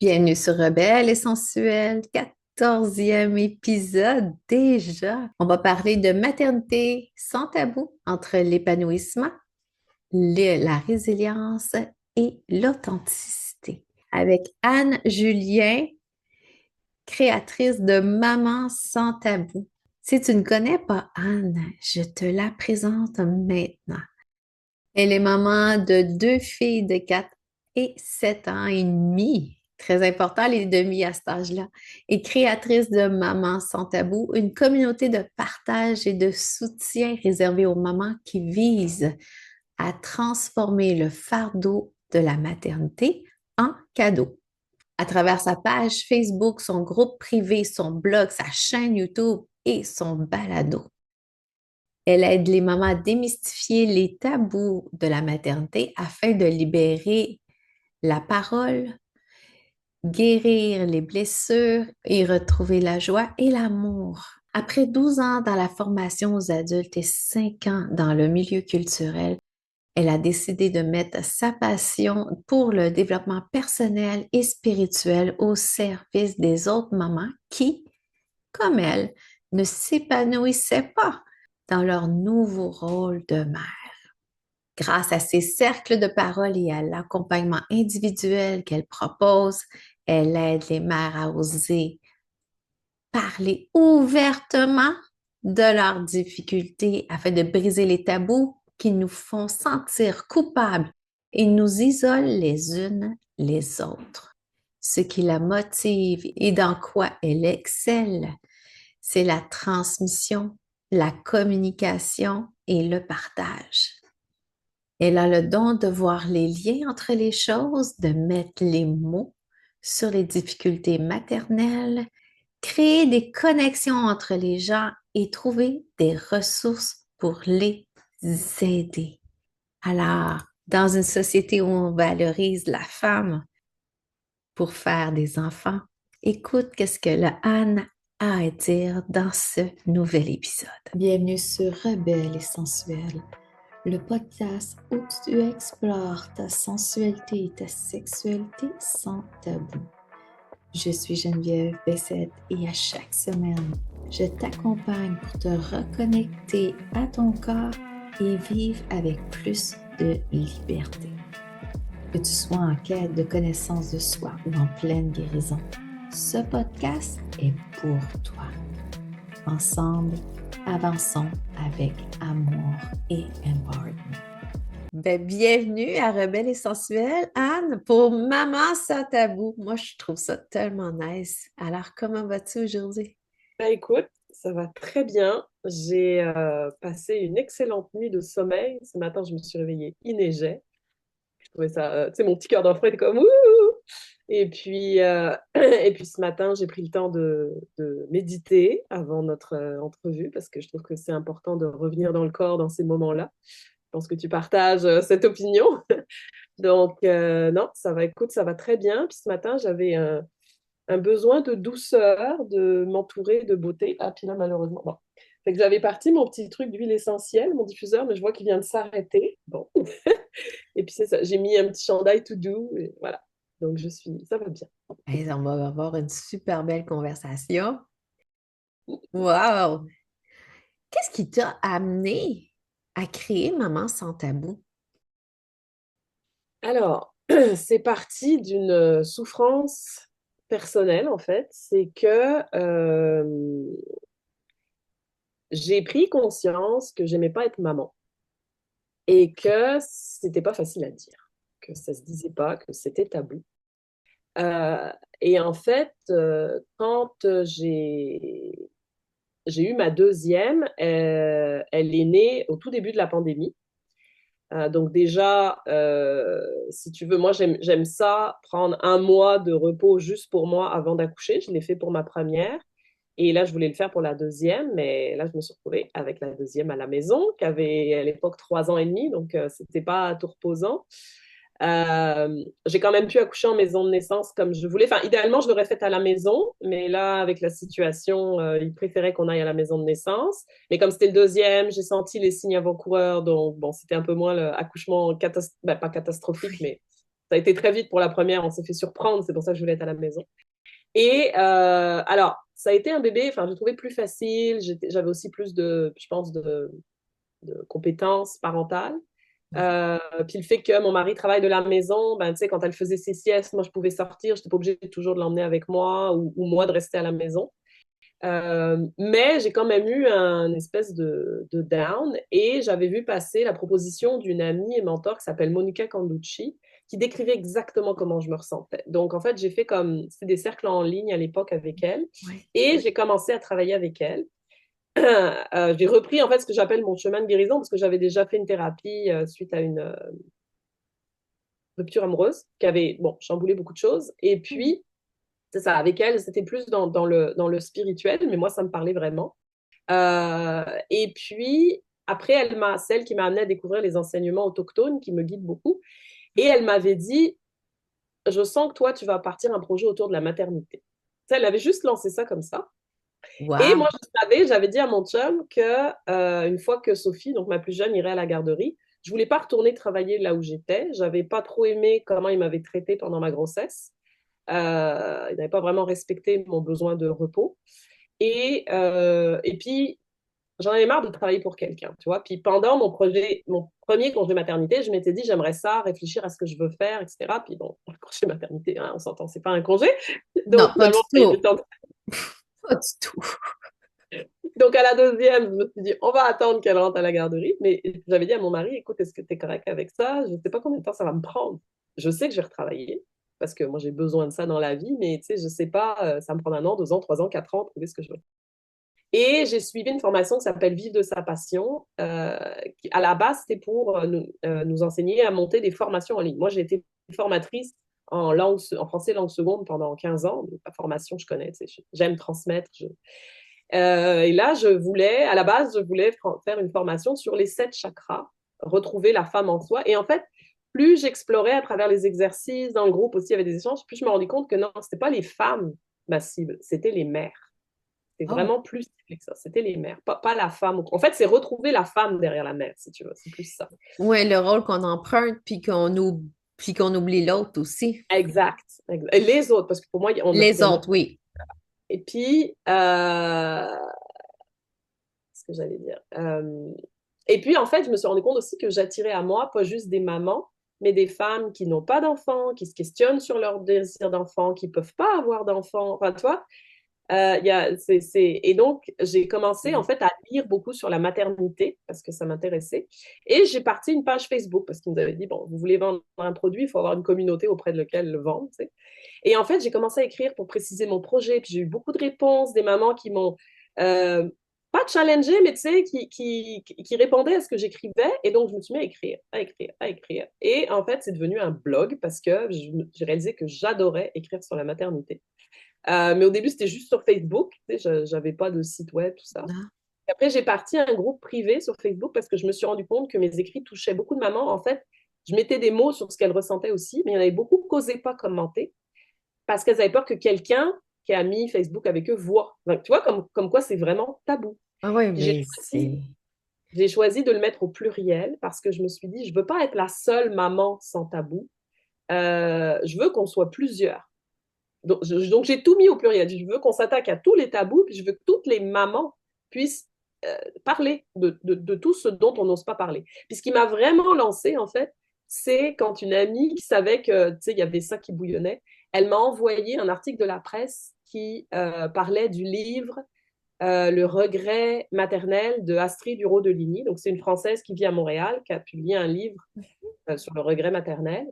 Bienvenue sur Rebelle et Sensuelle, 14e épisode déjà. On va parler de maternité sans tabou entre l'épanouissement, la résilience et l'authenticité. Avec Anne Julien, créatrice de Maman sans tabou. Si tu ne connais pas Anne, je te la présente maintenant. Elle est maman de deux filles de 4 et 7 ans et demi. Très important, les demi à cet âge-là. Et créatrice de Maman sans tabou, une communauté de partage et de soutien réservée aux mamans qui vise à transformer le fardeau de la maternité en cadeau. À travers sa page Facebook, son groupe privé, son blog, sa chaîne YouTube et son balado. Elle aide les mamans à démystifier les tabous de la maternité afin de libérer la parole, guérir les blessures et retrouver la joie et l'amour. Après 12 ans dans la formation aux adultes et 5 ans dans le milieu culturel, elle a décidé de mettre sa passion pour le développement personnel et spirituel au service des autres mamans qui, comme elle, ne s'épanouissaient pas dans leur nouveau rôle de mère. Grâce à ses cercles de parole et à l'accompagnement individuel qu'elle propose, elle aide les mères à oser parler ouvertement de leurs difficultés afin de briser les tabous qui nous font sentir coupables et nous isolent les unes les autres. Ce qui la motive et dans quoi elle excelle, c'est la transmission, la communication et le partage. Elle a le don de voir les liens entre les choses, de mettre les mots sur les difficultés maternelles, créer des connexions entre les gens et trouver des ressources pour les aider. Alors, dans une société où on valorise la femme pour faire des enfants, écoute qu'est-ce que la Anne a à dire dans ce nouvel épisode. Bienvenue sur Rebelle et Sensuelle, le podcast où tu explores ta sensualité et ta sexualité sans tabou. Je suis Geneviève Bessette et à chaque semaine, je t'accompagne pour te reconnecter à ton corps et vivre avec plus de liberté. Que tu sois en quête de connaissance de soi ou en pleine guérison, ce podcast est pour toi. Ensemble, avançons avec amour et empowerment. Bienvenue à Rebelle et Sensuelle, Anne, pour Maman sans tabou. Moi, je trouve ça tellement nice. Alors, comment vas-tu aujourd'hui? Bah, écoute, ça va très bien. J'ai passé une excellente nuit de sommeil. Ce matin, je me suis réveillée, il neigeait. Je trouvais ça, tu sais, mon petit cœur d'enfant était comme ouh! Et puis, et puis ce matin, j'ai pris le temps de méditer avant notre entrevue parce que je trouve que c'est important de revenir dans le corps dans ces moments-là. Je pense que tu partages cette opinion. Donc, non, ça va, écoute, ça va très bien. Puis ce matin, j'avais un besoin de douceur, de m'entourer de beauté. Ah, puis là, malheureusement, bon. Fait que j'avais parti mon petit truc d'huile essentielle, mon diffuseur, mais je vois qu'il vient de s'arrêter. Bon. Et puis c'est ça, j'ai mis un petit chandail tout doux, et voilà. Donc ça va bien. Hey, on va avoir une super belle conversation. Wow! Qu'est-ce qui t'a amené à créer Maman sans tabou? Alors, c'est parti d'une souffrance personnelle, en fait. C'est que j'ai pris conscience que j'aimais pas être maman et que c'était pas facile à dire, que ça se disait pas, que c'était tabou. Et en fait, quand j'ai eu ma deuxième, elle est née au tout début de la pandémie. Donc déjà, si tu veux, moi j'aime ça, prendre un mois de repos juste pour moi avant d'accoucher. Je l'ai fait pour ma première. Et là, je voulais le faire pour la deuxième, mais là, je me suis retrouvée avec la deuxième à la maison, qui avait à l'époque 3 ans et demi, donc c'était pas tout reposant. J'ai quand même pu accoucher en maison de naissance comme je voulais. Enfin, idéalement, je l'aurais faite à la maison, mais là, avec la situation, ils préféraient qu'on aille à la maison de naissance. Mais comme c'était le deuxième, j'ai senti les signes avant-coureurs, donc bon, c'était un peu moins l'accouchement, pas catastrophique, mais Ça a été très vite pour la première, on s'est fait surprendre, c'est pour ça que je voulais être à la maison. Et alors, ça a été un bébé, enfin, je trouvais plus facile, j'avais aussi plus de, je pense, de compétences parentales. Puis le fait que mon mari travaille de la maison, ben, tu sais, quand elle faisait ses siestes, moi, je pouvais sortir, je n'étais pas obligée toujours de l'emmener avec moi ou moi de rester à la maison. Mais j'ai quand même eu un espèce de down et j'avais vu passer la proposition d'une amie et mentor qui s'appelle Monica Canducci qui décrivait exactement comment je me ressentais. Donc, en fait, j'ai fait comme, c'était des cercles en ligne à l'époque avec elle Ouais. et j'ai commencé à travailler avec elle. J'ai repris en fait ce que j'appelle mon chemin de guérison parce que j'avais déjà fait une thérapie suite à une rupture amoureuse qui avait bon, chamboulé beaucoup de choses. Et puis, c'est ça, avec elle, c'était plus dans le spirituel, mais moi, ça me parlait vraiment. Et puis, après, celle qui m'a amené à découvrir les enseignements autochtones qui me guident beaucoup. Et elle m'avait dit, je sens que toi, tu vas partir un projet autour de la maternité. Tu sais, elle avait juste lancé ça comme ça. Et moi, Wow. je savais, j'avais dit à mon chum que une fois que Sophie, donc ma plus jeune, irait à la garderie, je voulais pas retourner travailler là où j'étais. J'avais pas trop aimé comment il m'avait traité pendant ma grossesse. Il n'avait pas vraiment respecté mon besoin de repos. Et puis, j'en avais marre de travailler pour quelqu'un, tu vois. Puis pendant mon premier congé maternité, je m'étais dit, j'aimerais ça, réfléchir à ce que je veux faire, etc. Puis bon, le congé maternité, hein, on s'entend, c'est pas un congé. Non, Donc pas du finalement, il tout. était en Pas du tout. Donc, à la deuxième, je me suis dit, on va attendre qu'elle rentre à la garderie. Mais j'avais dit à mon mari, écoute, est-ce que tu es correct avec ça? Je ne sais pas combien de temps ça va me prendre. Je sais que je vais retravailler parce que moi, j'ai besoin de ça dans la vie, mais tu sais, je ne sais pas, ça me prend 1 an, 2 ans, 3 ans, 4 ans, trouver ce que je veux. Et j'ai suivi une formation qui s'appelle Vivre de sa passion, qui, à la base, c'était pour nous enseigner à monter des formations en ligne. Moi, j'ai été formatrice en français langue seconde pendant 15 ans. La formation, je connais, tu sais, j'aime transmettre, et là, à la base, je voulais faire une formation sur les 7 chakras, retrouver la femme en soi. Et en fait, plus j'explorais à travers les exercices, dans le groupe aussi, il y avait des échanges, plus je me rendais compte que non, c'était pas les femmes ma cible, c'était les mères. C'était Oh. vraiment plus ciblé que ça. C'était les mères, pas la femme. En fait, c'est retrouver la femme derrière la mère, si tu veux. C'est plus ça. Ouais, le rôle qu'on emprunte puis qu'on oublie l'autre aussi. Exact. Et les autres, parce que pour moi, il Les y en a. autres, oui. Et puis, ce que j'allais dire. Et puis, en fait, je me suis rendu compte aussi que j'attirais à moi pas juste des mamans, mais des femmes qui n'ont pas d'enfants, qui se questionnent sur leur désir d'enfant, qui ne peuvent pas avoir d'enfants. Enfin, toi, et donc, j'ai commencé en fait à lire beaucoup sur la maternité parce que ça m'intéressait. Et j'ai parti une page Facebook parce qu'ils nous avaient dit, bon, vous voulez vendre un produit, il faut avoir une communauté auprès de laquelle le vendre. Tu sais. Et en fait, j'ai commencé à écrire pour préciser mon projet. Puis j'ai eu beaucoup de réponses, des mamans qui m'ont euh, pas challengé, mais tu sais, qui répondaient à ce que j'écrivais. Et donc, je me suis mis à écrire, à écrire, à écrire. Et en fait, c'est devenu un blog parce que j'ai réalisé que j'adorais écrire sur la maternité. Mais au début, c'était juste sur Facebook. Tu sais, je n'avais pas de site web, tout ça. Ah. Et après, j'ai parti à un groupe privé sur Facebook parce que je me suis rendu compte que mes écrits touchaient beaucoup de mamans. En fait, je mettais des mots sur ce qu'elles ressentaient aussi, mais il y en avait beaucoup qui n'osaient pas commenter parce qu'elles avaient peur que quelqu'un qui a mis Facebook avec eux voit. Donc, tu vois, comme quoi c'est vraiment tabou. Ah ouais, Puis mais c'est... j'ai choisi de le mettre au pluriel parce que je me suis dit, je ne veux pas être la seule maman sans tabou. Je veux qu'on soit plusieurs. Donc, j'ai tout mis au pluriel. Je veux qu'on s'attaque à tous les tabous, puis je veux que toutes les mamans puissent parler de tout ce dont on n'ose pas parler. Puis ce qui m'a vraiment lancé, en fait, c'est quand une amie qui savait que, tu sais, il y avait ça qui bouillonnait, elle m'a envoyé un article de la presse qui parlait du livre Le regret maternel de Astrid Duro de Ligny. Donc, c'est une Française qui vit à Montréal, qui a publié un livre sur le regret maternel.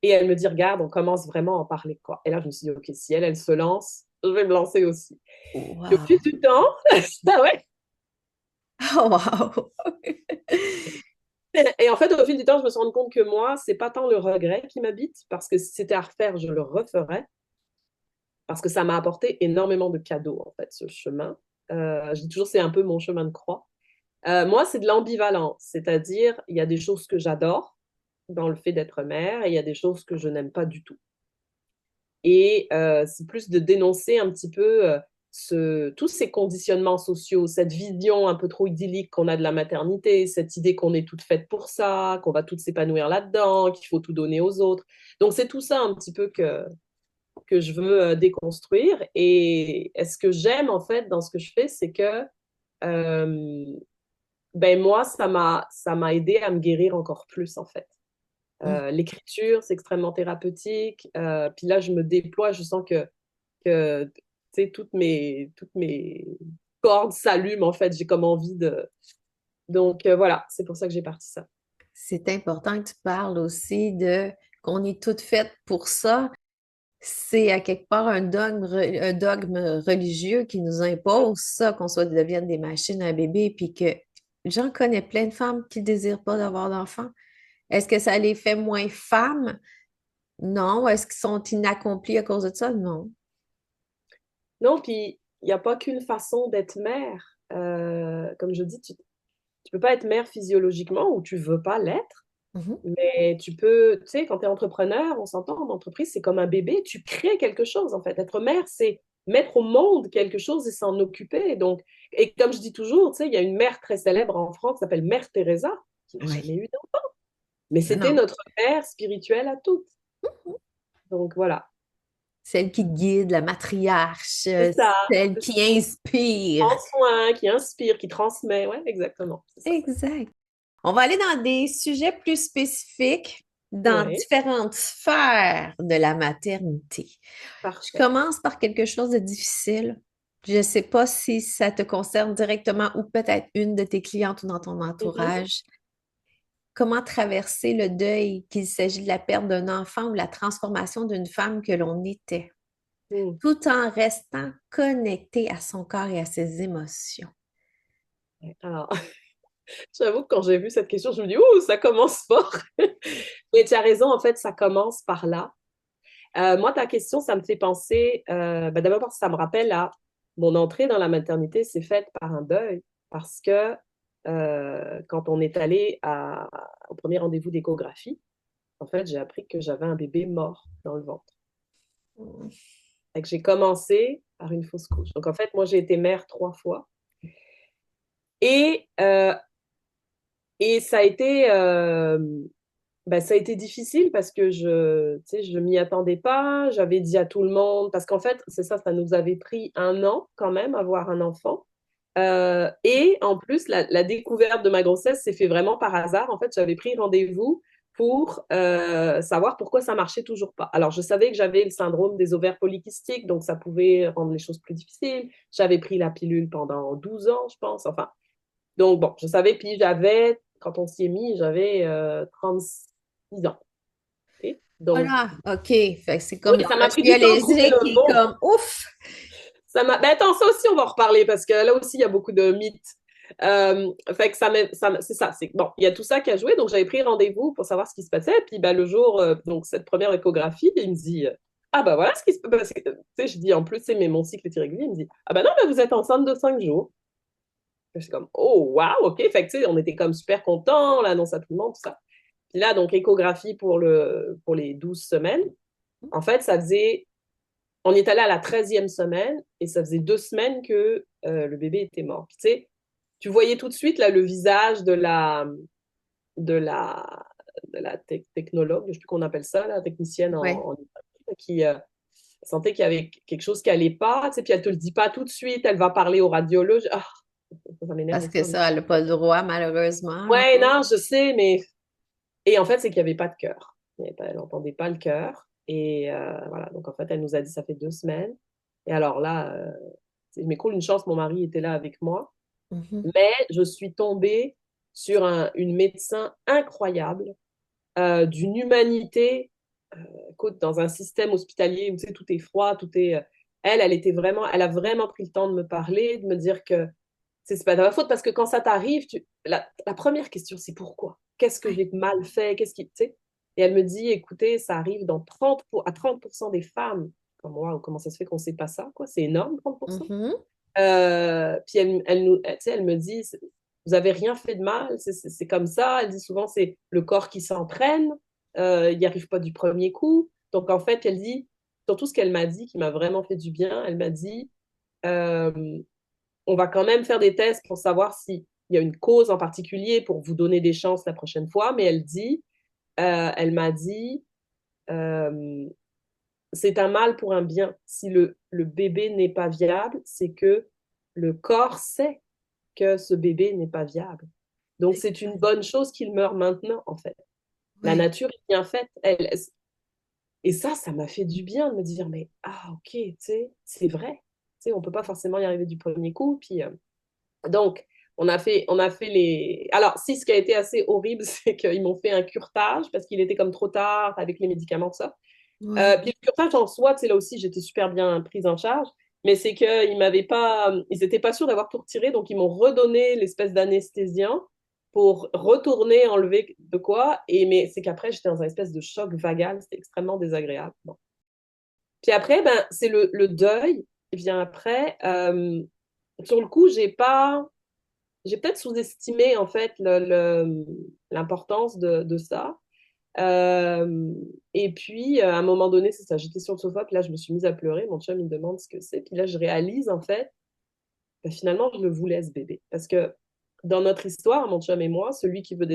Et elle me dit, regarde, on commence vraiment à en parler, quoi. Et là, je me suis dit, OK, si elle se lance, je vais me lancer aussi. Puis au fil Wow. du temps, ah ouais. Oh, wow. Et en fait, au fil du temps, je me suis rendu compte que moi, c'est pas tant le regret qui m'habite, parce que si c'était à refaire, je le referais, parce que ça m'a apporté énormément de cadeaux, en fait, ce chemin. Je dis toujours, c'est un peu mon chemin de croix. Moi, c'est de l'ambivalence, c'est-à-dire, il y a des choses que j'adore dans le fait d'être mère, et il y a des choses que je n'aime pas du tout. Et c'est plus de dénoncer un petit peu tous ces conditionnements sociaux, cette vision un peu trop idyllique qu'on a de la maternité, cette idée qu'on est toutes faites pour ça, qu'on va toutes s'épanouir là-dedans, qu'il faut tout donner aux autres. Donc, c'est tout ça un petit peu que je veux déconstruire. Et ce que j'aime, en fait, dans ce que je fais, c'est que euh, ben moi, ça m'a aidé à me guérir encore plus, en fait. Mm. L'écriture, c'est extrêmement thérapeutique. Puis là, je me déploie, je sens que tu sais, toutes mes cordes s'allument, en fait. J'ai comme envie de... Donc, voilà, c'est pour ça que j'ai parti ça. C'est important que tu parles aussi de qu'on est toutes faites pour ça. C'est à quelque part un dogme religieux qui nous impose ça, qu'on soit devienne des machines à bébé, puis que j'en connais plein de femmes qui ne désirent pas d'avoir d'enfants. Est-ce que ça les fait moins femmes? Non. Est-ce qu'ils sont inaccomplis à cause de ça? Non. Non, puis il n'y a pas qu'une façon d'être mère. Comme je dis, tu peux pas être mère physiologiquement ou tu veux pas l'être. Mhm. Mais tu peux, tu sais, quand tu es entrepreneur, on s'entend, en entreprise, c'est comme un bébé, tu crées quelque chose en fait. Être mère, c'est mettre au monde quelque chose et s'en occuper. Donc, et comme je dis toujours, tu sais, il y a une mère très célèbre en France qui s'appelle Mère Teresa, qui n'a Oui. jamais eu d'enfant. Mais c'était Non. notre mère spirituelle à toutes. Donc voilà. Celle qui guide, la matriarche, C'est ça. celle C'est qui ça. inspire. Prend soin, qui inspire, qui transmet. Ouais, exactement. C'est ça. Exact. On va aller dans des sujets plus spécifiques, dans Oui, différentes sphères de la maternité. Je parfait. commence par quelque chose de difficile. Je ne sais pas si ça te concerne directement ou peut-être une de tes clientes ou dans ton Mhm. entourage. Comment traverser le deuil, qu'il s'agit de la perte d'un enfant ou la transformation d'une femme que l'on était, Mm. tout en restant connecté à son corps et à ses émotions. Alors, j'avoue que quand j'ai vu cette question, je me dis, ouh, ça commence fort. Mais tu as raison, en fait, ça commence par là. Moi, ta question, ça me fait penser, d'abord parce que ça me rappelle à mon entrée dans la maternité, c'est faite par un deuil. Parce que quand on est allé au premier rendez-vous d'échographie, en fait, j'ai appris que j'avais un bébé mort dans le ventre. Et que j'ai commencé par une fausse couche. Donc, en fait, moi, j'ai été mère 3 fois. Et, euh, et ça a été difficile parce que tu sais, je m'y attendais pas. J'avais dit à tout le monde, parce qu'en fait, c'est ça, ça nous avait pris 1 an quand même, avoir un enfant. Et en plus, la découverte de ma grossesse s'est fait vraiment par hasard. En fait, j'avais pris rendez-vous pour savoir pourquoi ça marchait toujours pas. Alors, je savais que j'avais le syndrome des ovaires polykystiques, donc ça pouvait rendre les choses plus difficiles. J'avais pris la pilule pendant 12 ans, je pense. Enfin, donc bon, je savais, puis quand on s'y est mis, j'avais 6 ans. Ok. Donc, Voilà, OK. Fait que c'est oui, comme ça m'a pris l'anxieux du temps de trouver léger le qui est mot. comme ouf. Ben attends, ça aussi, on va en reparler parce que là aussi, il y a beaucoup de mythes. Fait que c'est ça. Bon, il y a tout ça qui a joué. Donc, j'avais pris rendez-vous pour savoir ce qui se passait. Puis, ben, le jour, donc, cette première échographie, il me dit ah, ben voilà ce qui se passe. Tu sais, je dis en plus, c'est mais mon cycle est irrégulier. Il me dit ah, ben non, ben, vous êtes enceinte de 5 jours. Je suis comme oh, waouh, OK. Fait que, tu sais, on était comme super contents. On l'annonce à tout le monde, tout ça. Puis là, donc, échographie pour les 12 semaines. En fait, on est allé à la 13e semaine et ça faisait 2 semaines que le bébé était mort. Puis, tu sais, tu voyais tout de suite là, le visage de la, technologue, je ne sais plus qu'on appelle ça, la technicienne Ouais, qui sentait qu'il y avait quelque chose qui n'allait pas. Tu sais, puis elle ne te le dit pas tout de suite, elle va parler au radiologue. Ah, ça m'énerve parce que aussi. ça, elle n'a pas le droit, malheureusement, là. Ouais, non, je sais, mais. Et en fait, c'est qu'il n'y avait pas de cœur. Elle n'entendait pas le cœur. Et voilà, donc en fait, elle nous a dit ça fait 2 semaines. Et alors là, il m'écoule une chance, mon mari était là avec moi. Mhm. Mais je suis tombée sur une médecin incroyable, d'une humanité, écoute, dans un système hospitalier où tu sais, tout est froid, tout est. Elle a vraiment pris le temps de me parler, de me dire que c'est pas de ma faute parce que quand ça t'arrive, la première question, c'est pourquoi? Qu'est-ce que Ouais. j'ai mal fait? Qu'est-ce qui, tu sais? Et elle me dit, écoutez, ça arrive à 30% des femmes. Comme moi, comment ça se fait qu'on sait pas ça, quoi? C'est énorme, 30%. Mhm. Puis tu sais, elle me dit, vous avez rien fait de mal, c'est comme ça. Elle dit souvent, c'est le corps qui s'entraîne, il n'y arrive pas du premier coup. Donc en fait, elle dit, surtout ce qu'elle m'a dit, qui m'a vraiment fait du bien, elle m'a dit, euh, on va quand même faire des tests pour savoir s'il y a une cause en particulier pour vous donner des chances la prochaine fois. Mais elle m'a dit, euh, c'est un mal pour un bien. Si le bébé n'est pas viable, c'est que le corps sait que ce bébé n'est pas viable. Donc, c'est une bonne chose qu'il meure maintenant, en fait. La Oui, nature est bien faite. Et ça m'a fait du bien de me dire, mais ok, tu sais, c'est vrai. Tu sais, on peut pas forcément y arriver du premier coup. Puis, donc, on a fait les. Alors, si ce qui a été assez horrible, c'est qu'ils m'ont fait un curetage parce qu'il était comme trop tard avec les médicaments, tout ça. oui. Puis le curetage en soi, tu sais, là aussi, j'étais super bien prise en charge. Mais c'est qu'ils m'avaient pas, ils n'étaient pas sûrs d'avoir tout retiré, donc ils m'ont redonné l'espèce d'anesthésiant pour retourner enlever de quoi. Et mais c'est qu'après, j'étais dans un espèce de choc vagal, c'était extrêmement désagréable. Bon. Puis après, ben, c'est le deuil qui vient après. Sur le coup, j'ai peut-être sous-estimé en fait l'importance de ça. Et puis, à un moment donné, c'est ça, j'étais sur le sofa, puis là, je me suis mise à pleurer. Mon chum, il me demande ce que c'est. Puis là, je réalise, en fait, ben, finalement, je le voulais, ce bébé. Parce que dans notre histoire, mon chum et moi, celui qui veut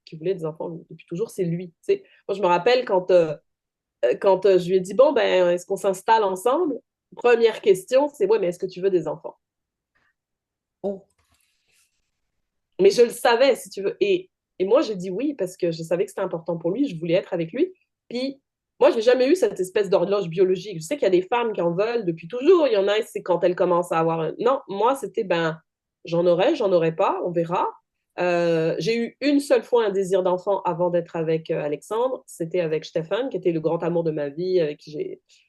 qui voulait des enfants depuis toujours, c'est lui. Tu sais. Moi, je me rappelle quand je lui ai dit, bon, ben, est-ce qu'on s'installe ensemble? Première question, c'est, ouais, mais est-ce que tu veux des enfants? Oh, Mais je le savais, si tu veux. Et moi, j'ai dit oui parce que je savais que c'était important pour lui, je voulais être avec lui. Puis, moi, je n'ai jamais eu cette espèce d'horloge biologique. Je sais qu'il y a des femmes qui en veulent depuis toujours. Il y en a, c'est quand elles commencent à avoir un... Non, moi, c'était, ben, j'en aurais pas, on verra. J'ai eu une seule fois un désir d'enfant avant d'être avec Alexandre. C'était avec Stéphane, qui était le grand amour de ma vie, avec qui je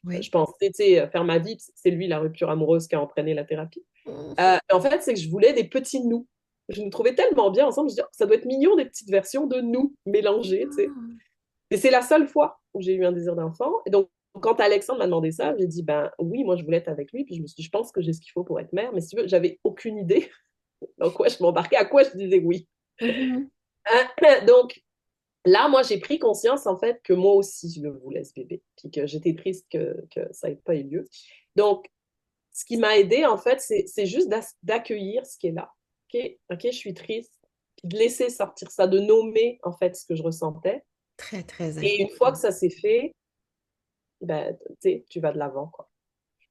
oui. pensais, tu sais, faire ma vie. C'est lui, la rupture amoureuse, qui a entraîné la thérapie. Mm. En fait, c'est que je voulais des petits nous. Je nous trouvais tellement bien ensemble. Je dis, oh, ça doit être mignon des petites versions de nous mélangées, tu sais. Et c'est la seule fois où j'ai eu un désir d'enfant. Et donc, quand Alexandre m'a demandé ça, j'ai dit, ben oui, moi, je voulais être avec lui. Puis je me suis dit, je pense que j'ai ce qu'il faut pour être mère. Mais si tu veux, j'avais aucune idée dans quoi je m'embarquais, à quoi je disais oui. Mhm. Donc, là, moi, j'ai pris conscience, en fait, que moi aussi, je le voulais, ce bébé. Puis que j'étais triste que ça n'ait pas eu lieu. Donc, ce qui m'a aidé, en fait, c'est juste d'accueillir ce qui est là. OK, OK, je suis triste. Puis de laisser sortir ça, de nommer, en fait, ce que je ressentais. Très, très Et une fois important. que ça s'est fait, ben, tu vas de l'avant, quoi.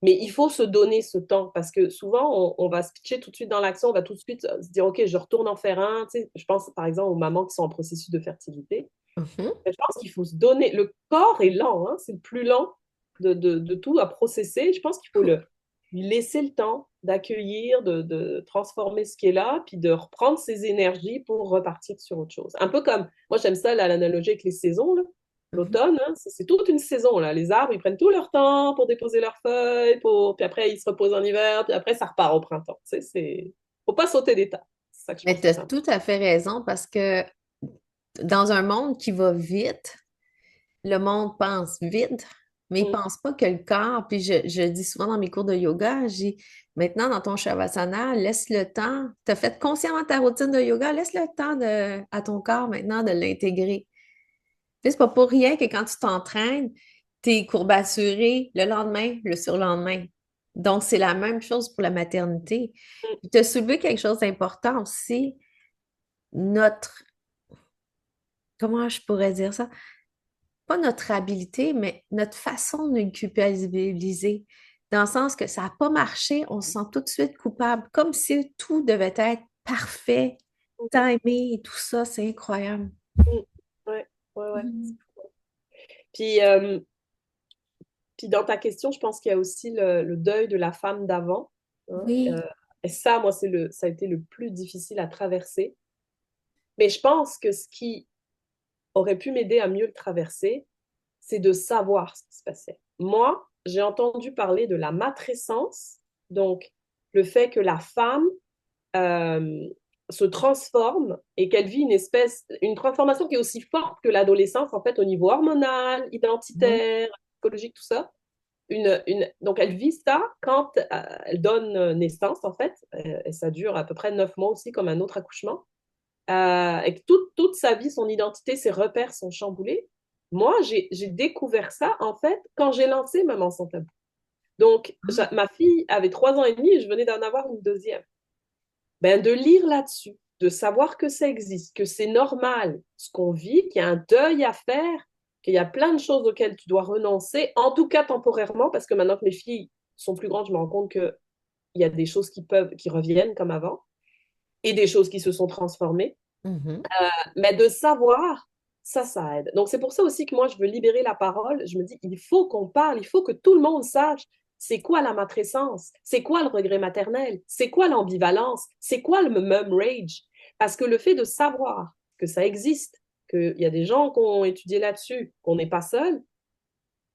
Mais il faut se donner ce temps parce que souvent, on va se pitcher tout de suite dans l'action, on va tout de suite se dire, OK, je retourne en faire un. Tu sais, je pense, par exemple, aux mamans qui sont en processus de fertilité. Mhm. Je pense qu'il faut se donner. Le corps est lent, hein, c'est le plus lent de tout à processer. Je pense qu'il faut lui laisser le temps d'accueillir, de transformer ce qui est là, puis de reprendre ses énergies pour repartir sur autre chose. Un peu comme, moi j'aime ça, là, l'analogie avec les saisons, là. Mhm. L'automne, hein, c'est toute une saison. Là. Les arbres, ils prennent tout leur temps pour déposer leurs feuilles, puis après, ils se reposent en hiver, puis après, ça repart au printemps. Tu sais, faut pas sauter d'étape. C'est ça que je Mais pense tu que as c'est important. tout à fait raison parce que dans un monde qui va vite, le monde pense vite, mais il ne Mm, pense pas que le corps, puis je dis souvent dans mes cours de yoga, j'ai maintenant dans ton Shavasana, laisse le temps, tu as fait consciemment ta routine de yoga, laisse le temps à ton corps maintenant de l'intégrer. Tu sais, c'est pas pour rien que quand tu t'entraînes, tu es courbaturé le lendemain, le surlendemain. Donc, c'est la même chose pour la maternité. mm, Tu as soulevé quelque chose d'important aussi, notre, comment je pourrais dire ça? Pas notre habilité, mais notre façon de nous culpabiliser. Dans le sens que ça n'a pas marché, on se sent tout de suite coupable, comme si tout devait être parfait, timé et tout ça, c'est incroyable. mm. Ouais, ouais, ouais. Mhm. Puis, puis dans ta question, je pense qu'il y a aussi le deuil de la femme d'avant, hein. Oui, Et ça, moi, ça a été le plus difficile à traverser. Mais je pense que ce qui aurait pu m'aider à mieux le traverser, c'est de savoir ce qui se passait. Moi, j'ai entendu parler de la matrescence, donc le fait que la femme euh, se transforme et qu'elle vit une transformation qui est aussi forte que l'adolescence, en fait, au niveau hormonal, oui, identitaire, psychologique, tout ça. Donc, elle vit ça quand elle donne naissance, en fait, et ça dure à peu près 9 mois aussi, comme un autre accouchement, et que toute sa vie, son identité, ses repères sont chamboulés. Moi, j'ai découvert ça, en fait, quand j'ai lancé Maman sans tabou. Donc, Ah, ma fille avait 3 ans et demi et je venais d'en avoir une deuxième. Ben, de lire là-dessus, de savoir que ça existe, que c'est normal ce qu'on vit, qu'il y a un deuil à faire, qu'il y a plein de choses auxquelles tu dois renoncer, en tout cas temporairement, parce que maintenant que mes filles sont plus grandes, je me rends compte qu'il y a des choses qui reviennent comme avant et des choses qui se sont transformées. mhm. Mais de savoir, ça aide. Donc, c'est pour ça aussi que moi, je veux libérer la parole. Je me dis, il faut qu'on parle, il faut que tout le monde sache c'est quoi la matrescence, c'est quoi le regret maternel, c'est quoi l'ambivalence, c'est quoi le mum rage. Parce que le fait de savoir que ça existe, qu'il y a des gens qui ont étudié là-dessus, qu'on n'est pas seul,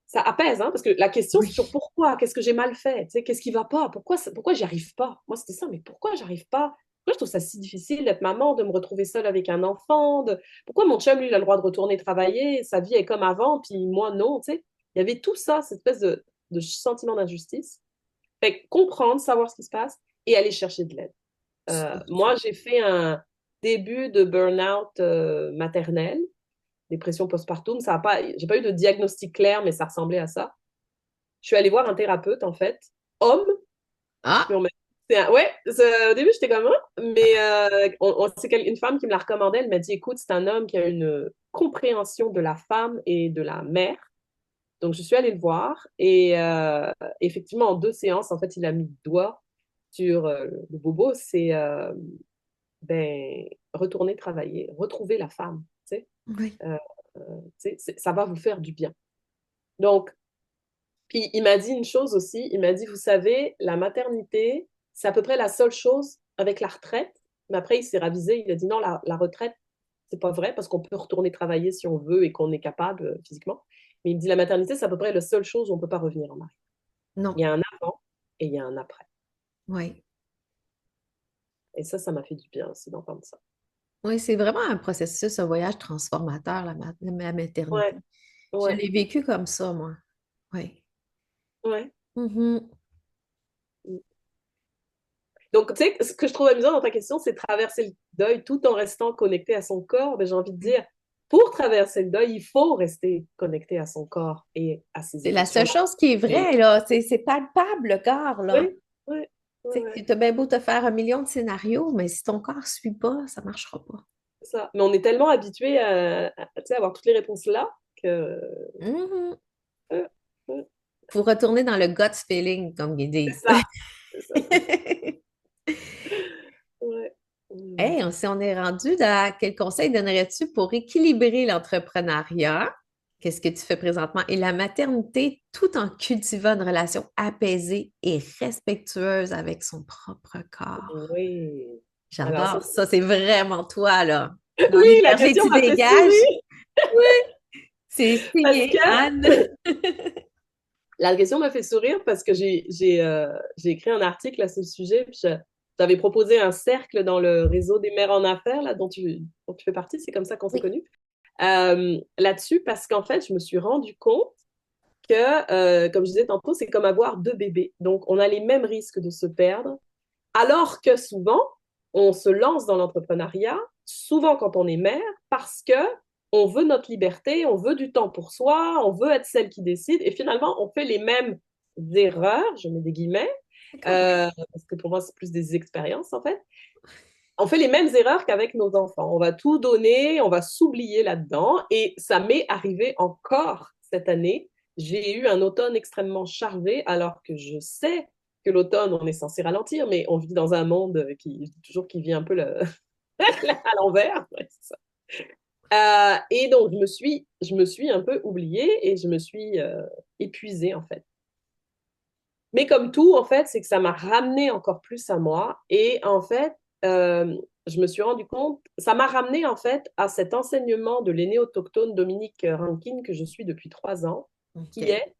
ça apaise, hein, parce que la question, c'est toujours Oui. pourquoi, qu'est-ce que j'ai mal fait, tu sais, qu'est-ce qui va pas, pourquoi j'y arrive pas. Moi, c'était ça, mais pourquoi j'arrive pas? Pourquoi je trouve ça si difficile d'être maman, de me retrouver seule avec un enfant, pourquoi mon chum, lui, il a le droit de retourner travailler, sa vie est comme avant, puis moi, non, tu sais. Il y avait tout ça, cette espèce de sentiment d'injustice. Fait que comprendre, savoir ce qui se passe et aller chercher de l'aide. Moi, j'ai fait un début de burn-out maternel, dépression postpartum. J'ai pas eu de diagnostic clair, mais ça ressemblait à ça. Je suis allée voir un thérapeute, en fait, homme. Puis Ah, ouais, au début, j'étais comme, ah, mais c'est une femme qui me l'a recommandé. Elle m'a dit, écoute, c'est un homme qui a une compréhension de la femme et de la mère. Donc, je suis allée le voir et effectivement, en 2 séances, en fait, il a mis le doigt sur le bobo. C'est ben, retourner travailler, retrouver la femme. Tu sais. oui. Euh, ça va vous faire du bien. Donc, puis il m'a dit une chose aussi, il m'a dit, vous savez, la maternité, c'est à peu près la seule chose avec la retraite. Mais après, il s'est ravisé, il a dit non, la retraite, c'est pas vrai parce qu'on peut retourner travailler si on veut et qu'on est capable physiquement. Mais il me dit la maternité, c'est à peu près la seule chose où on peut pas revenir en arrière. Non. Il y a un avant et il y a un après. Oui. Et ça m'a fait du bien aussi d'entendre ça. Oui, c'est vraiment un processus, un voyage transformateur, la maternité. Ouais, Je ouais, l'ai vécu comme ça, moi. Oui. ouais. Mhm. Donc, tu sais, ce que je trouve amusant dans ta question, c'est traverser le deuil tout en restant connecté à son corps. Ben, j'ai envie de dire, pour traverser le deuil, il faut rester connecté à son corps et à ses C'est la seule émotions. chose qui est Et- vraie, là. C'est palpable, le corps, là. Oui, oui, oui, Tu sais, oui, tu as bien beau te faire un million de scénarios, mais si ton corps ne suit pas, ça ne marchera pas. c'est ça. Mais on est tellement habitué tu sais, avoir toutes les réponses là que. Mhm. euh, euh, Faut retourner dans le gut feeling, comme ils c'est disent. ça, c'est ça, c'est ça. Ouais. Hey, si on est rendu à quel conseil donnerais-tu pour équilibrer l'entrepreneuriat? Qu'est-ce que tu fais présentement? Et la maternité, tout en cultivant une relation apaisée et respectueuse avec son propre corps. Oui. Alors, ça, J'adore ça, c'est vraiment toi, là. Dans oui, la l'énergie que question tu m'a fait dégages, sourire c'est parce signé, Anne. que la question m'a fait sourire parce que j'ai écrit un article à ce sujet. Puis j'avais proposé un cercle dans le réseau des mères en affaires là, dont tu fais partie. C'est comme ça qu'on s'est Oui. connus. Là-dessus, parce qu'en fait, je me suis rendu compte que, comme je disais tantôt, c'est comme avoir deux bébés. Donc, on a les mêmes risques de se perdre, alors que souvent, on se lance dans l'entrepreneuriat, souvent quand on est mère, parce que on veut notre liberté, on veut du temps pour soi, on veut être celle qui décide, et finalement, on fait les mêmes erreurs, je mets des guillemets, D'accord, oui. parce que pour moi, c'est plus des expériences en fait. On fait les mêmes erreurs qu'avec nos enfants. On va tout donner, on va s'oublier là-dedans, et ça m'est arrivé encore cette année. J'ai eu un automne extrêmement chargé, alors que je sais que l'automne, on est censé ralentir, mais on vit dans un monde qui vit un peu à l'envers. Ouais, c'est ça. Et donc, je me suis un peu oubliée et je me suis épuisée, en fait. Mais comme tout, en fait, c'est que ça m'a ramené encore plus à moi. Et en fait, euh, je me suis rendu compte, ça m'a ramené en fait à cet enseignement de l'aîné autochtone Dominique Rankin que je suis depuis 3 ans, qui OK. est